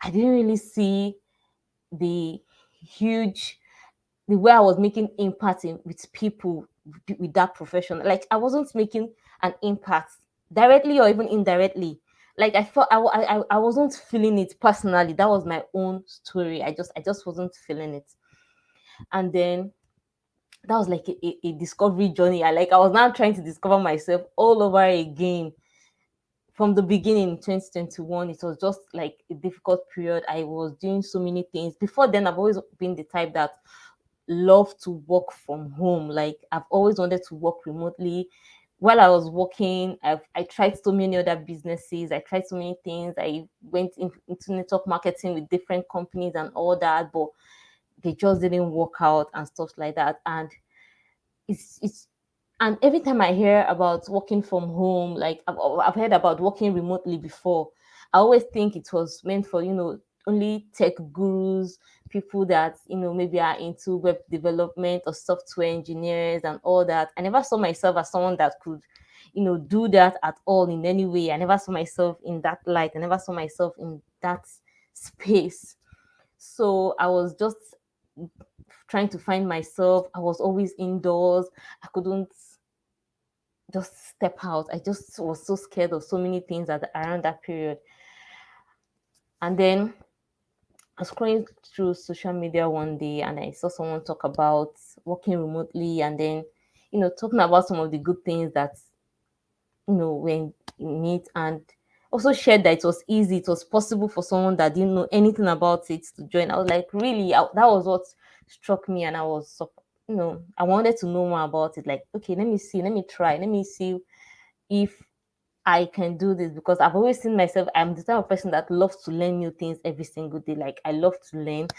I didn't really see the huge, the way I was making impact with people with that profession. Like I wasn't making an impact directly or even indirectly. Like I felt I wasn't feeling it personally. That was my own story. I just wasn't feeling it. And then that was like a discovery journey. I was now trying to discover myself all over again from the beginning. 2021, it was just like a difficult period. I was doing so many things. Before then, I've always been the type that love to work from home. Like, I've always wanted to work remotely. While I was working, I tried so many other businesses. I tried so many things. I went into network marketing with different companies and all that, but they just didn't work out and stuff like that. And it's and every time I hear about working from home, like I've heard about working remotely before, I always think it was meant for, only tech gurus, people that, maybe are into web development or software engineers and all that. I never saw myself as someone that could, do that at all in any way. I never saw myself in that light. I never saw myself in that space. So I was just trying to find myself. I was always indoors. I couldn't just step out. I just was so scared of so many things around that period. And then I was scrolling through social media one day and I saw someone talk about working remotely, and then, talking about some of the good things that, when in it, and also shared that it was easy, it was possible for someone that didn't know anything about it to join. I was like, really? That was what struck me, and I was I wanted to know more about it. Like, okay, let me see, let me try, let me see if I can do this, because I've always seen myself, I'm the type of person that loves to learn new things every single day. Like, I love to learn.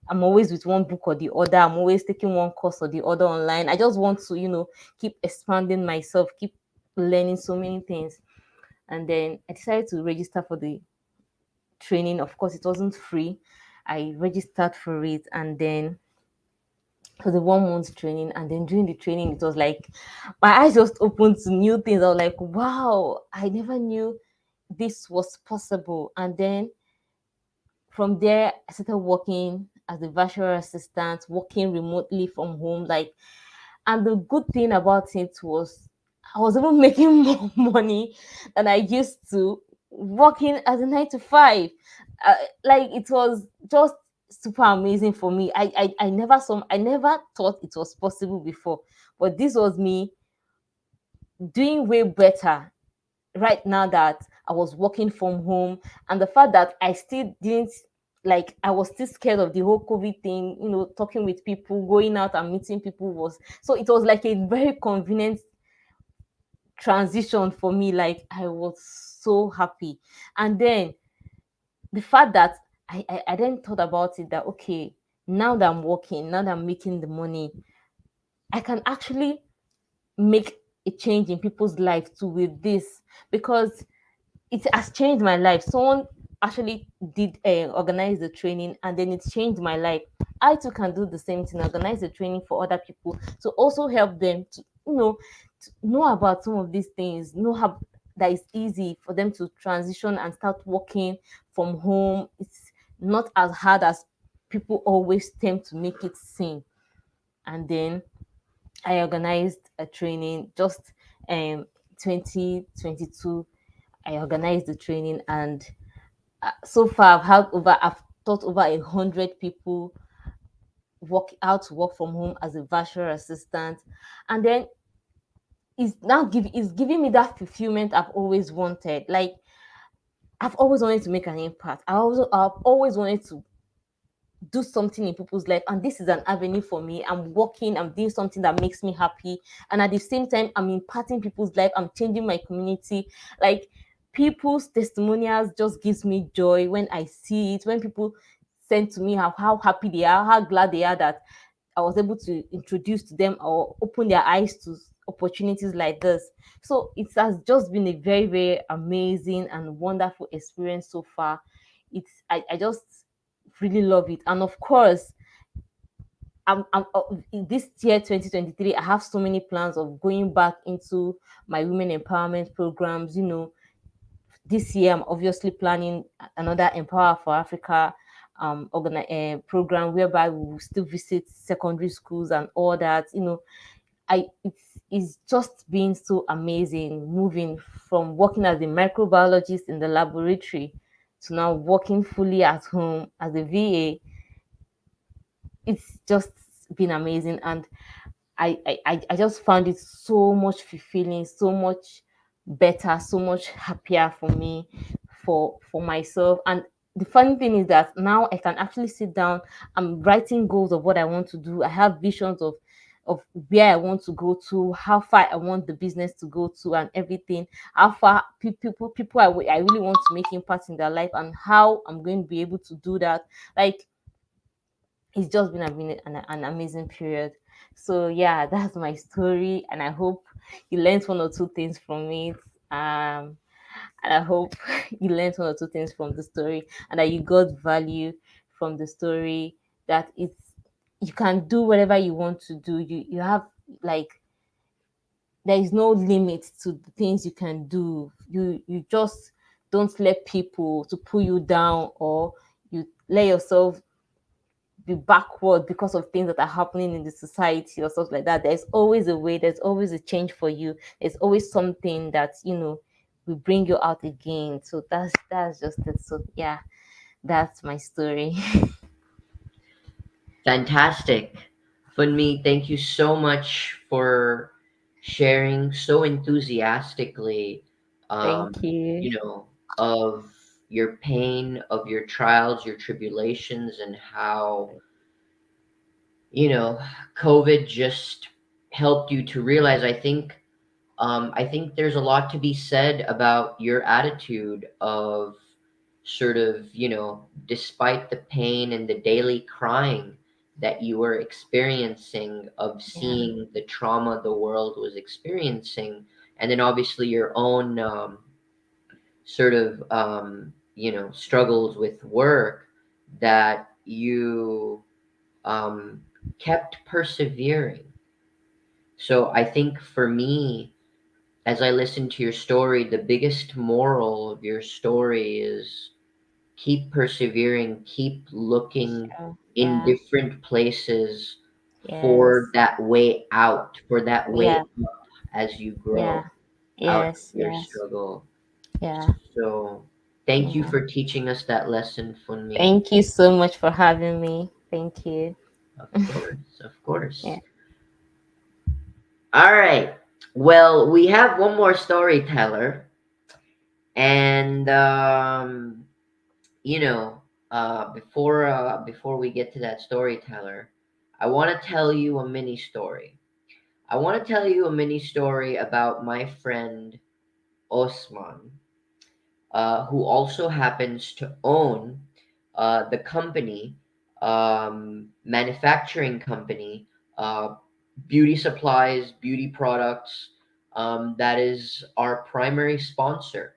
I'm always with one book or the other. I'm always taking one course or the other online. I just want to, keep expanding myself, keep learning so many things. And then I decided to register for the training. Of course, it wasn't free. I registered for it, and then for the 1 month training. And then during the training, it was like my eyes just opened to new things. I was like, wow, I never knew this was possible. And then from there, I started working as a virtual assistant, working remotely from home. Like, and the good thing about it was I was even making more money than I used to working as a 9 to 5. Like, it was just super amazing for me. I never thought it was possible before, but this was me doing way better right now that I was working from home. And the fact that I still didn't, like, I was still scared of the whole COVID thing, talking with people, going out and meeting people, was so it was like a very convenient transition for me. Like, I was so happy. And then the fact that I then thought about it, that okay, now that I'm working, now that I'm making the money, I can actually make a change in people's lives too with this, because it has changed my life. Someone actually did organize the training, and then it changed my life. I too can do the same thing, organize the training for other people to also help them to, to know about some of these things, know how that it's easy for them to transition and start working from home. It's not as hard as people always tend to make it seem. And then I organized a training just 2022. I organized the training, and so far I've taught over 100 people how to work from home as a virtual assistant. And then it's giving me that fulfillment I've always wanted. Like, I've always wanted to make an impact. I've always wanted to do something in people's life, and this is an avenue for me. I'm working, I'm doing something that makes me happy, and at the same time I'm impacting people's life, I'm changing my community. Like, people's testimonials just gives me joy when I see it, when people send to me how happy they are, how glad they are that I was able to introduce to them or open their eyes to opportunities like this. So it has just been a very, very amazing and wonderful experience so far. I just really love it. And of course, I'm in this year 2023, I have so many plans of going back into my women empowerment programs. This year I'm obviously planning another Empower for Africa program, whereby we will still visit secondary schools and all that. It's just been so amazing, moving from working as a microbiologist in the laboratory to now working fully at home as a VA. It's just been amazing. And I just found it so much fulfilling, so much better, so much happier for me, for myself. And the funny thing is that now I can actually sit down. I'm writing goals of what I want to do. I have visions of where I want to go to, how far I want the business to go to, and everything. How far people I really want to make impact in their life, and how I'm going to be able to do that. Like, it's just been an amazing period. So yeah, that's my story, and I hope you learned one or two things from it. And I hope you learned one or two things from the story, and that you got value from the story. That it's you can do whatever you want to do. You have, like, there is no limit to the things you can do. You just don't let people to pull you down, or you let yourself be backward because of things that are happening in the society or stuff like that. There's always a way, there's always a change for you. There's always something that, will bring you out again. So that's just it. So yeah, that's my story. Fantastic. Funmi, thank you so much for sharing so enthusiastically, Thank um, you. you know, of your pain, of your trials, your tribulations, and how, you know, COVID just helped you to realize, I think there's a lot to be said about your attitude of sort of, despite the pain and the daily crying that you were experiencing of Yeah. seeing the trauma the world was experiencing, and then obviously your own sort of, struggles with work, that you um, kept persevering. So I think for me, as I listen to your story, the biggest moral of your story is keep persevering, keep looking Sure. in Yeah. different places for Yes. that way out, for that way Yeah. up as you Yeah. grow out of Yes. your Yes. struggle. Yeah. So, thank you Yeah. for teaching us that lesson, Funmi. Thank you so much for having me. Thank you. Of course, of course. Yeah. All right. Well, we have one more storyteller, and you know, before we get to that storyteller, I want to tell you a mini story. I want to tell you a mini story about my friend Osman, who also happens to own the company, manufacturing company, uh, beauty supplies, beauty products. That is our primary sponsor.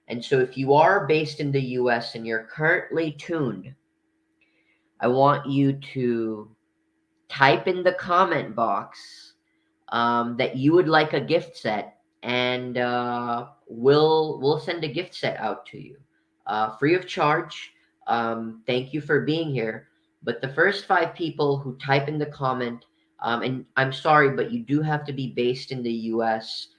And so, if you are based in the US and you're currently tuned, I want you to type in the comment box that you would like a gift set, and we'll send a gift set out to you, free of charge. Thank you for being here. But the first five people who type in the comment, and I'm sorry, but you do have to be based in the U.S.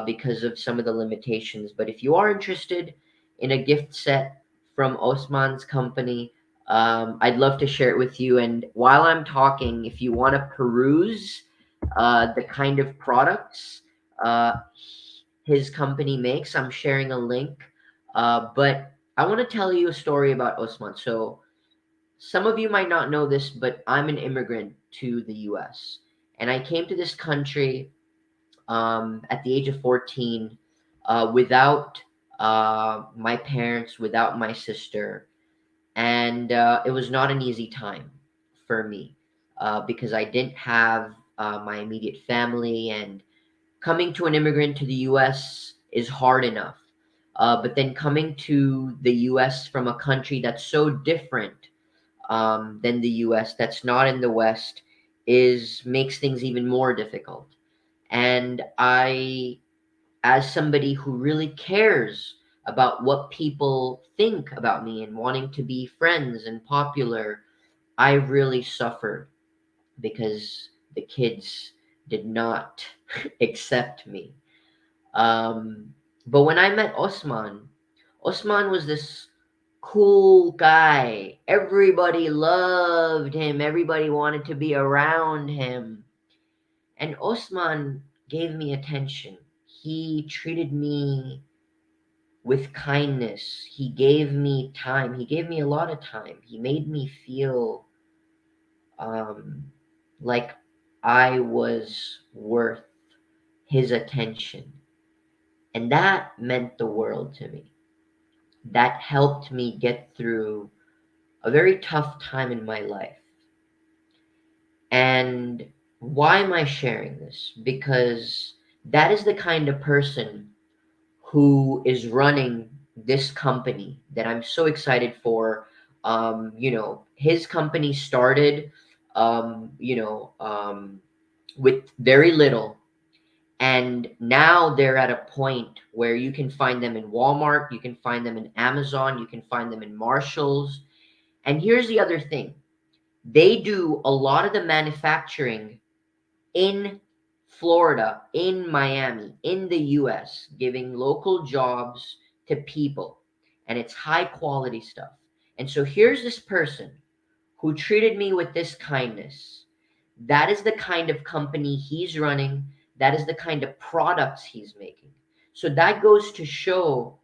Because of some of the limitations. But if you are interested in a gift set from Osman's company, I'd love to share it with you. And while I'm talking, if you want to peruse the kind of products uh, his company makes, I'm sharing a link. But I want to tell you a story about Osman. So, some of you might not know this, but I'm an immigrant to the US. And I came to this country at the age of 14 without my parents, without my sister, and it was not an easy time for me because I didn't have my immediate family, and coming to an immigrant to the U.S. is hard enough. But then coming to the U.S. from a country that's so different than the U.S., that's not in the West, is makes things even more difficult. And I, as somebody who really cares about what people think about me and wanting to be friends and popular, I really suffered because the kids did not accept me. Um, but when I met Osman, Osman was this cool guy. Everybody loved him, everybody wanted to be around him. And Osman gave me attention. He treated me with kindness. He gave me time. He gave me a lot of time. He made me feel um, like I was worth his attention. And that meant the world to me. That helped me get through a very tough time in my life. And why am I sharing this? Because that is the kind of person who is running this company that I'm so excited for. His company started, um, you know, um, with very little, and now they're at a point where you can find them in Walmart, you can find them in Amazon, you can find them in Marshalls. And here's the other thing: they do a lot of the manufacturing in Florida, in Miami, in the US, giving local jobs to people. And it's high quality stuff. And so here's this person who treated me with this kindness. That is the kind of company he's running. That is the kind of products he's making. So that goes to show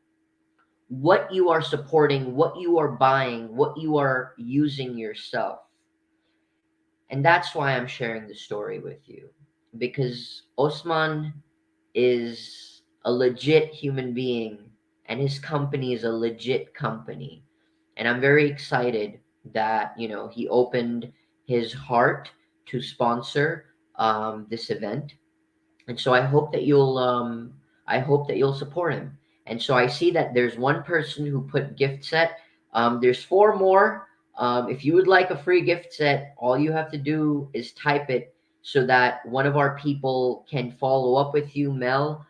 what you are supporting, what you are buying, what you are using yourself. And that's why I'm sharing the story with you. Because Osman is a legit human being and his company is a legit company. And I'm very excited that, he opened his heart to sponsor this event. And so I hope that you'll support him. And so I see that there's one person who put gift set. There's four more. If you would like a free gift set, all you have to do is type it so that one of our people can follow up with you. Mel,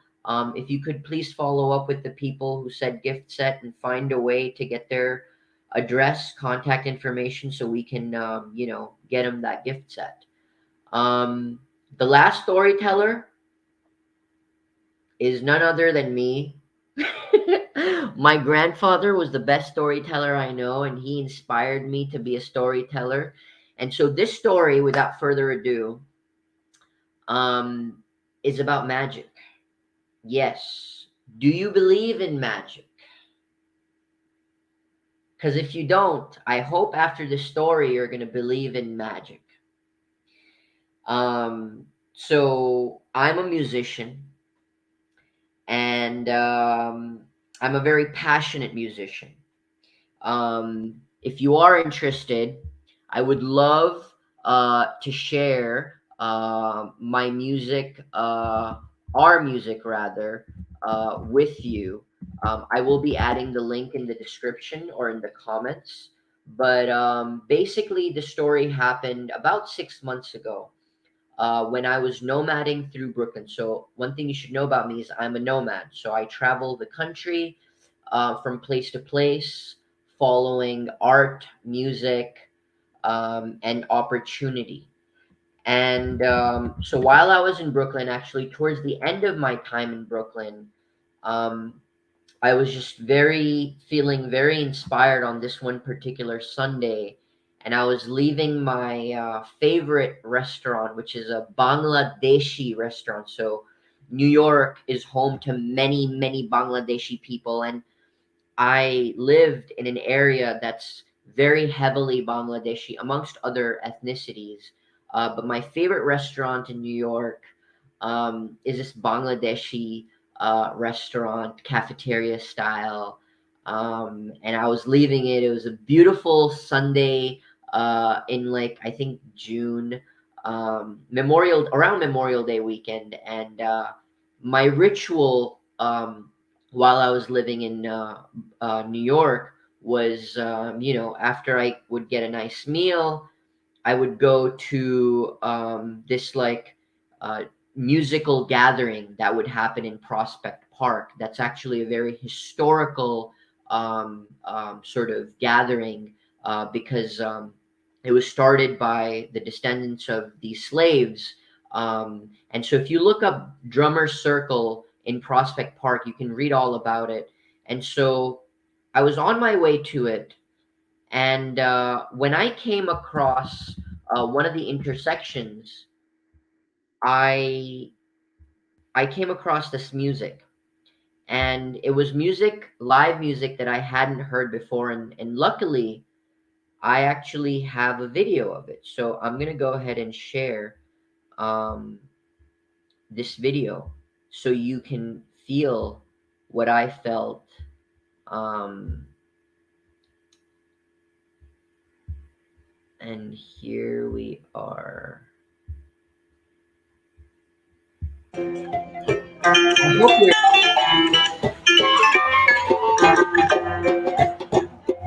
if you could please follow up with the people who said gift set and find a way to get their address, contact information, so we can get them that gift set. um, the last storyteller is none other than me. My grandfather was the best storyteller I know, and he inspired me to be a storyteller. And so, this story, without further ado, um, is about magic. Yes. Do you believe in magic? Because if you don't, I hope after this story you're going to believe in magic. So, I'm a musician, and I'm a very passionate musician. If you are interested, I would love to share my music, our music rather, with you. I will be adding the link in the description or in the comments. But basically, the story happened about 6 months ago when I was nomading through Brooklyn. So, one thing you should know about me is I'm a nomad. So, I travel the country from place to place, following art, music, and opportunity. And so while I was in Brooklyn, actually, towards the end of my time in Brooklyn, um, I was just feeling very inspired on this one particular Sunday. And I was leaving my favorite restaurant, which is a Bangladeshi restaurant. So, New York is home to many, many Bangladeshi people. And I lived in an area that's very heavily Bangladeshi, amongst other ethnicities. But my favorite restaurant in New York is this Bangladeshi restaurant, cafeteria style. And I was leaving it. It was a beautiful Sunday in, like, I think June, around Memorial Day weekend. And my ritual while I was living in New York was, after I would get a nice meal, I would go to this, like, uh, musical gathering that would happen in Prospect Park. That's actually a very historical sort of gathering because it was started by the descendants of these slaves. And so, if you look up Drummer's Circle in Prospect Park, you can read all about it. And so, I was on my way to it, and when I came across one of the intersections, I I came across this music, and it was music, live music that I hadn't heard before, and luckily I actually have a video of it. So I'm gonna go ahead and share um, this video so you can feel what I felt. Um, and here we are. I hope you're.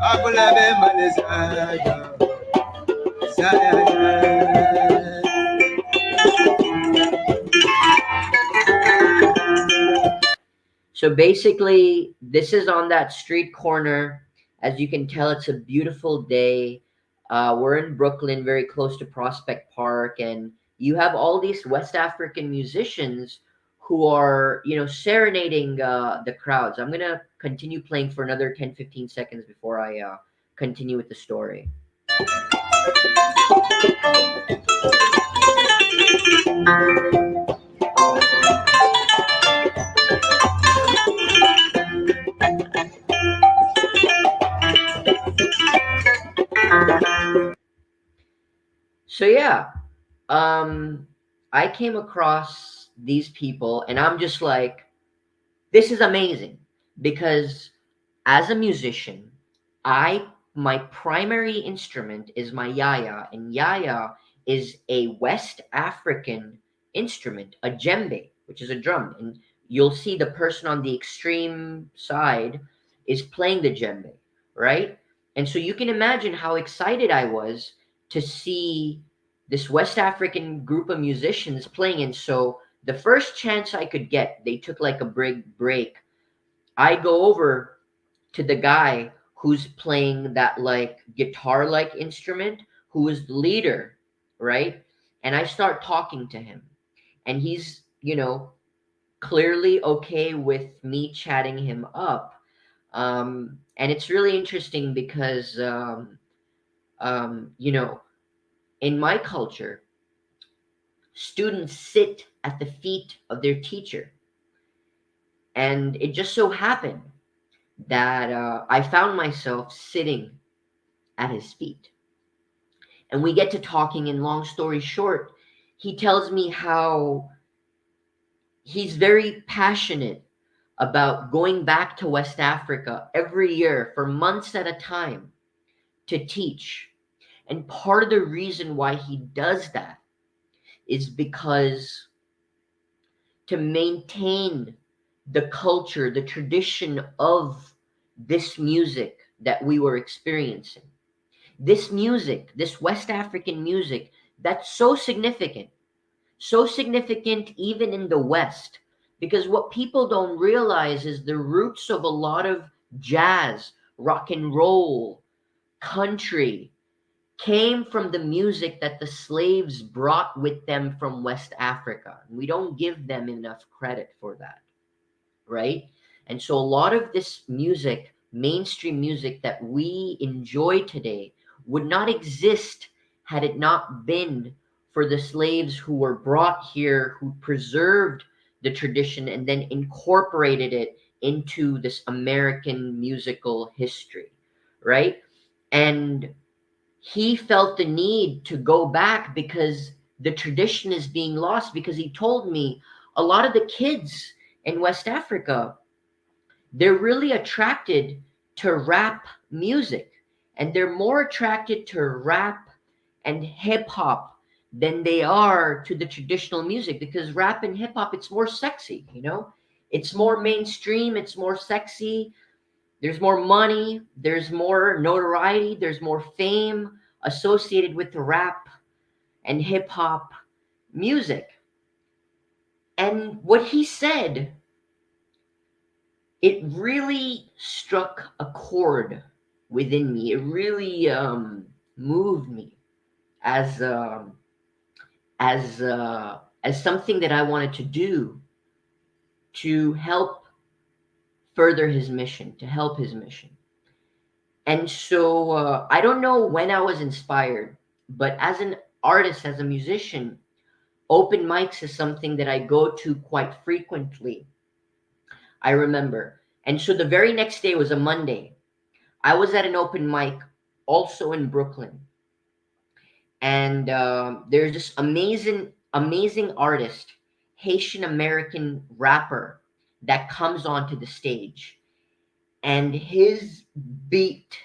Akulabe malezaya, zaya. So basically, this is on that street corner. As you can tell, it's a beautiful day. We're in Brooklyn, very close to Prospect Park, and you have all these West African musicians who are, serenading the crowds. I'm gonna continue playing for another 10, 15 seconds before I continue with the story. So yeah, um, I came across these people, and I'm just like, this is amazing because as a musician, I my primary instrument is my yaya, and yaya is a West African instrument, a djembe, which is a drum, and you'll see the person on the extreme side is playing the djembe, right? And so you can imagine how excited I was to see this West African group of musicians playing. And so the first chance I could get, they took like a break. I go over to the guy who's playing that like guitar like instrument, who is the leader, right? And I start talking to him, and he's, clearly okay with me chatting him up. And it's really interesting because, in my culture, students sit at the feet of their teacher. And it just so happened that I found myself sitting at his feet. And we get to talking, and long story short, he tells me how he's very passionate about going back to West Africa every year for months at a time to teach. And part of the reason why he does that is because to maintain the culture, the tradition of this music that we were experiencing. This music, this West African music, that's so significant even in the West. Because what people don't realize is the roots of a lot of jazz, rock and roll, country came from the music that the slaves brought with them from West Africa. We don't give them enough credit for that, right? And so a lot of this music, mainstream music that we enjoy today, would not exist had it not been for the slaves who were brought here, who preserved the tradition and then incorporated it into this American musical history, right? And he felt the need to go back because the tradition is being lost, because he told me a lot of the kids in West Africa, they're really attracted to rap music, and they're more attracted to rap and hip hop than they are to the traditional music, because rap and hip hop, it's more sexy. It's more mainstream, it's more sexy, there's more money, there's more notoriety, there's more fame associated with the rap and hip hop music. And what he said, it really struck a chord within me. It really moved me as as something that I wanted to do to help further his mission, to help his mission. And so I don't know when I was inspired, but as an artist, as a musician, open mics is something that I go to quite frequently. I remember. And so the very next day was a Monday. I was at an open mic also in Brooklyn. And there's this amazing artist, Haitian American rapper, that comes onto the stage. And his beat,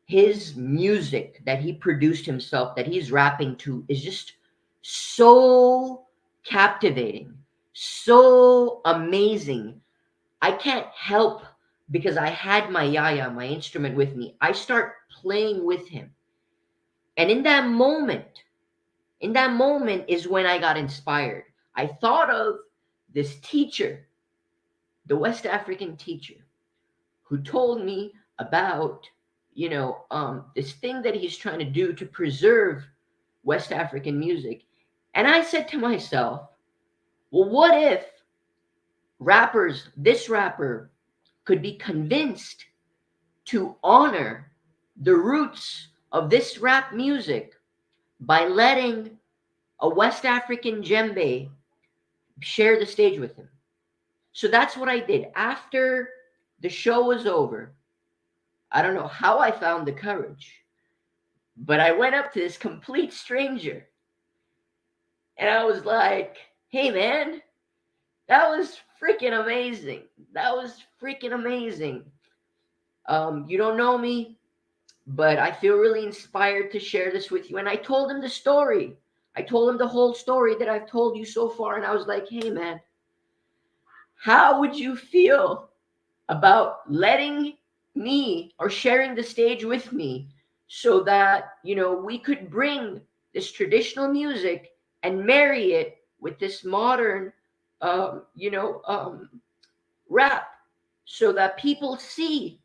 his music that he produced himself, that he's rapping to, is just so captivating, so amazing. I can't help, because I had my yaya, my instrument, with me. I start playing with him. And in that moment is when I got inspired. I thought of this teacher, the West African teacher, who told me about, this thing that he's trying to do to preserve West African music. And I said to myself, well, what if this rapper could be convinced to honor the roots of this rap music by letting a West African djembe share the stage with him? So that's what I did. After the show was over, I don't know how I found the courage, but I went up to this complete stranger and I was like, hey man, that was freaking amazing. That was freaking amazing. You don't know me, but I feel really inspired to share this with you. And I told him the story. I told him the whole story that I've told you so far. And I was like, hey man, how would you feel about letting me, or sharing the stage with me, so that, we could bring this traditional music and marry it with this modern, rap, so that people see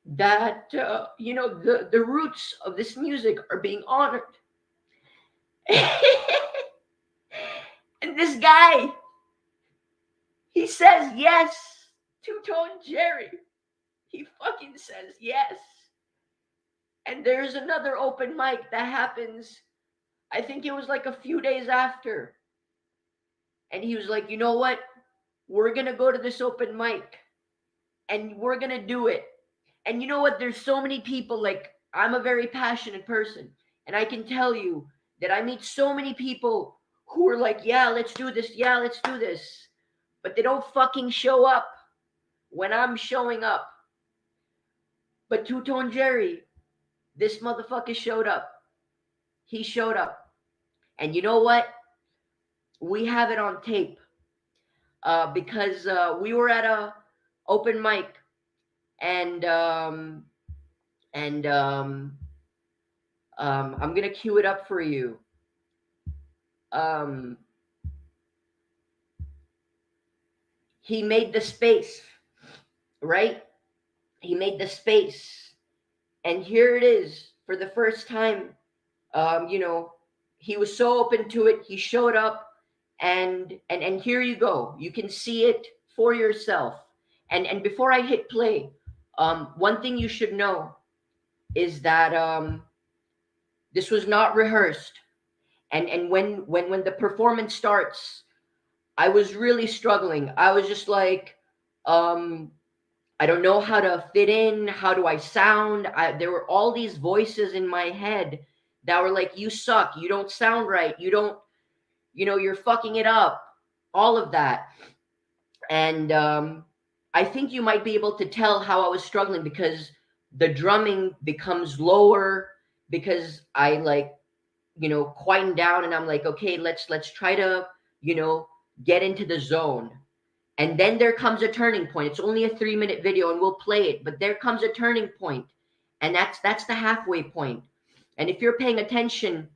that, the roots of this music are being honored. And this guy, he says yes. Two-Tone Jerry, he fucking says yes. And there's another open mic that happens, I think it was like a few days after. And he was like, you know what? We're going to go to this open mic and we're going to do it. And you know what? There's so many people, like, I'm a very passionate person. And I can tell you that I meet so many people who are like, yeah, let's do this. Yeah, let's do this. But they don't fucking show up when I'm showing up. But Two-Tone Jerry, this motherfucker showed up. He showed up. And you know what? We have it on tape. Because we were at a open mic, and I'm gonna cue it up for you. He made the space, right? He made the space, and here it is for the first time. He was so open to it. He showed up, and here you go. You can see it for yourself. And before I hit play, one thing you should know is that this was not rehearsed. And when the performance starts, I was really struggling. I was just like, I don't know how to fit in. How do I sound? There were all these voices in my head that were like, you suck. You don't sound right. You don't, you're fucking it up. All of that. And I think you might be able to tell how I was struggling, because the drumming becomes lower, because I quieten down, and I'm like, okay, let's try to, get into the zone. And then there comes a turning point. It's only a 3-minute video and we'll play it, but there comes a turning point, and that's the halfway point. And if you're paying attention,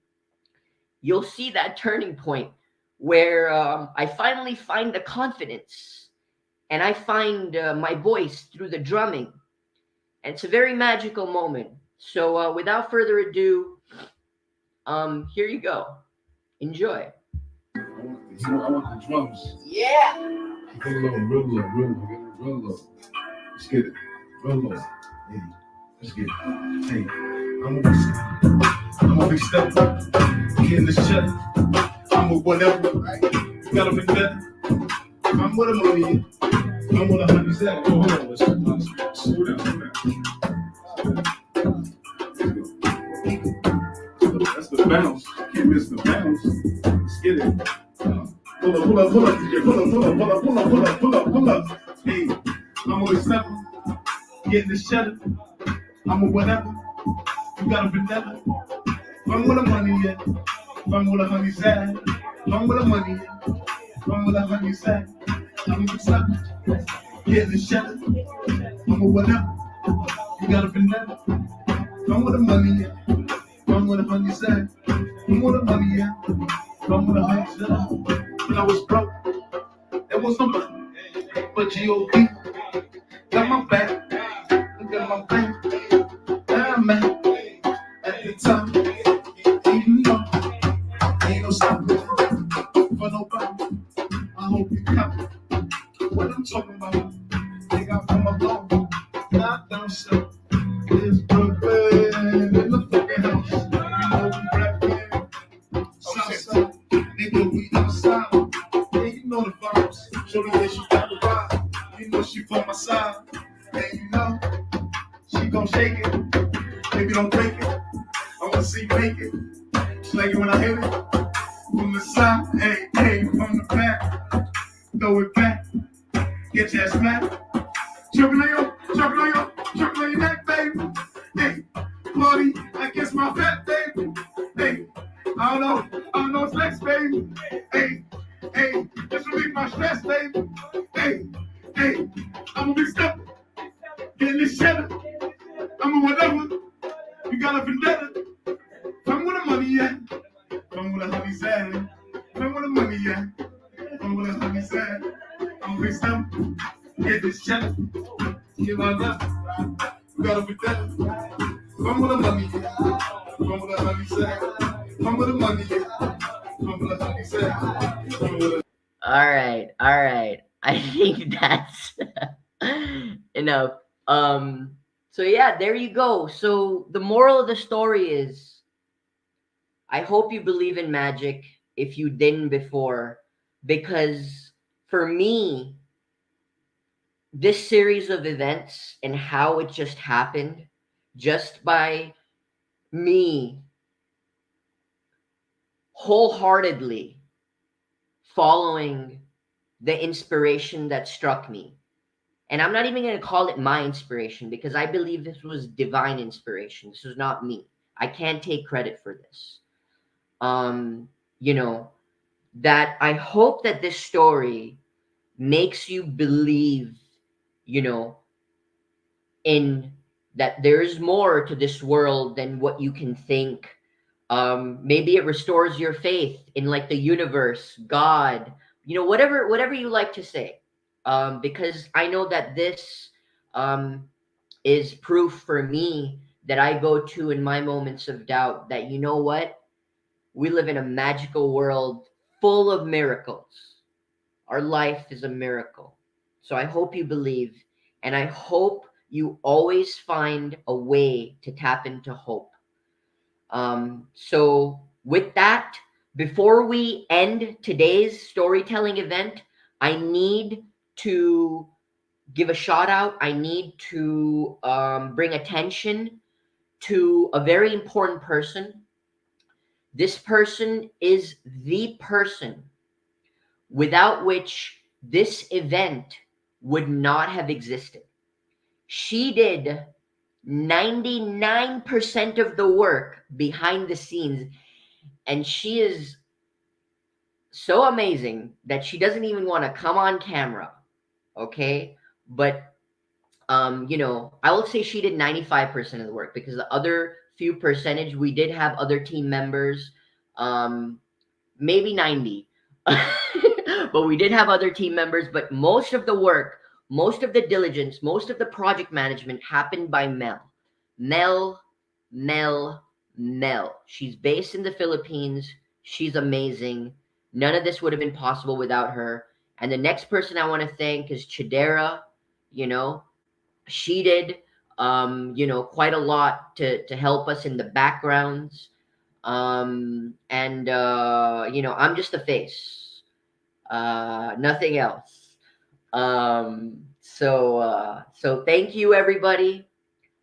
you'll see that turning point where I finally find the confidence, and I find my voice through the drumming. And it's a very magical moment. So without further ado, here you go. Enjoy. I want the drums. Yeah. Get real low. Let's get it. Real low. Hey, let's get it. Hey, I'm a big step. Getting this check. I'm a whatever. You gotta be better. I'm with a money. I'm with a honey sack. Oh, hold on. Slow down. That's the bounce. Can't miss the bounce. Let's get it. Pull up, DJ. Pull up. Hey, I'm with a stepper. Getting the cheddar. I'm a whatever. You gotta be better. I'm with the money, yeah. I'm with a honey sack. I'm with the money, yeah. I'm with a honey sack. I'm with a stepper. Getting the cheddar. I'm a whatever. You gotta be better. I'm with the money, yeah. I'm with a honey sack. I'm with the money, yeah. I'm with a honey sack. When I was broke, there was no money. But G.O.D. got my back. Got my back. Now I'm at the top. Even though ain't no stopping for nobody. I hope you copy what I'm talking about. They got from a blow. Not down south. It's Brooklyn in the fucking house. You know we rapping. Southside. Nigga, we outside. Yeah, you know the vibes. Shorty, yeah, she got the vibe. You know she from my side. And you know she gon' shake it. Maybe don't break it. I wanna see you make it. She like it when I hit it. From the side, hey, from the back. Throw it back. Get your ass smacked. Choking on your neck, baby. Hey, Lordy, I guess my fat, baby. Hey, I don't know, flex, baby. Hey, this will be my stress, baby. Hey, I'm gonna be stuck, getting this cheddar. I'm a whatever, you got a vendetta. Come with the money, yeah. Come with the honey sad. Come with the money, yeah. Come with the honey sad. I'm gonna be stuck, get this cheddar. Give my love, you got a vendetta. Come with the money, yeah. Come with the honey sad. Come with the money, yeah. Come with the honey sad. Come with the All right. I think that's enough. So yeah, there you go. So the moral of the story is I hope you believe in magic if you didn't before, because for me, this series of events and how it just happened, just by me wholeheartedly following the inspiration that struck me. And I'm not even going to call it my inspiration because I believe this was divine inspiration. This was not me. I can't take credit for this. You know, that I hope that this story makes you believe, you know, in that there's more to this world than what you can think. Maybe it restores your faith in like the universe, God, you know, whatever you like to say. Because I know that this is proof for me that I go to in my moments of doubt that you know what? We live in a magical world full of miracles. Our life is a miracle. So I hope you believe, and I hope you always find a way to tap into hope. So, with that, before we end today's storytelling event, I need to give a shout out. I need to bring attention to a very important person. This person is the person without which this event would not have existed. She did 99% of the work behind the scenes, and she is so amazing that she doesn't even want to come on camera. Okay? But you know, I will say she did 95% of the work because the other few percentage we did have other team members, maybe 90. But we did have other team members, but most of the work, most of the diligence, most of the project management happened by Mel. Mel, Mel, Mel. She's based in the Philippines. She's amazing. None of this would have been possible without her. And the next person I want to thank is Chidera. You know, she did, you know, quite a lot to help us in the backgrounds. And I'm just a face, nothing else. So thank you, everybody.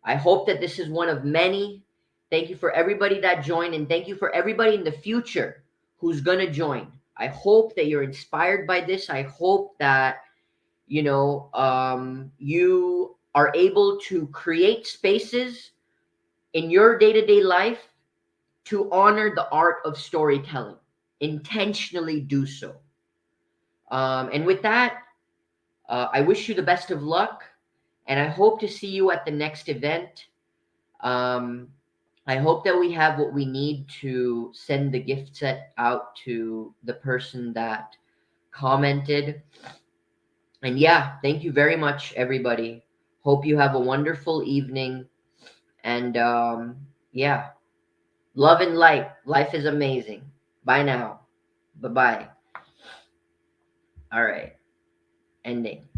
I hope that this is one of many. Thank you for everybody that joined, and thank you for everybody in the future who's gonna join. I hope that you're inspired by this. I hope that you are able to create spaces in your day-to-day life to honor the art of storytelling. Intentionally do so. And with that, I wish you the best of luck, and I hope to see you at the next event. Um, I hope that we have what we need to send the gift set out to the person that commented. And yeah, thank you very much, everybody. Hope you have a wonderful evening. And yeah, love and light. Life is amazing. Bye now. Bye bye. All right. Ending.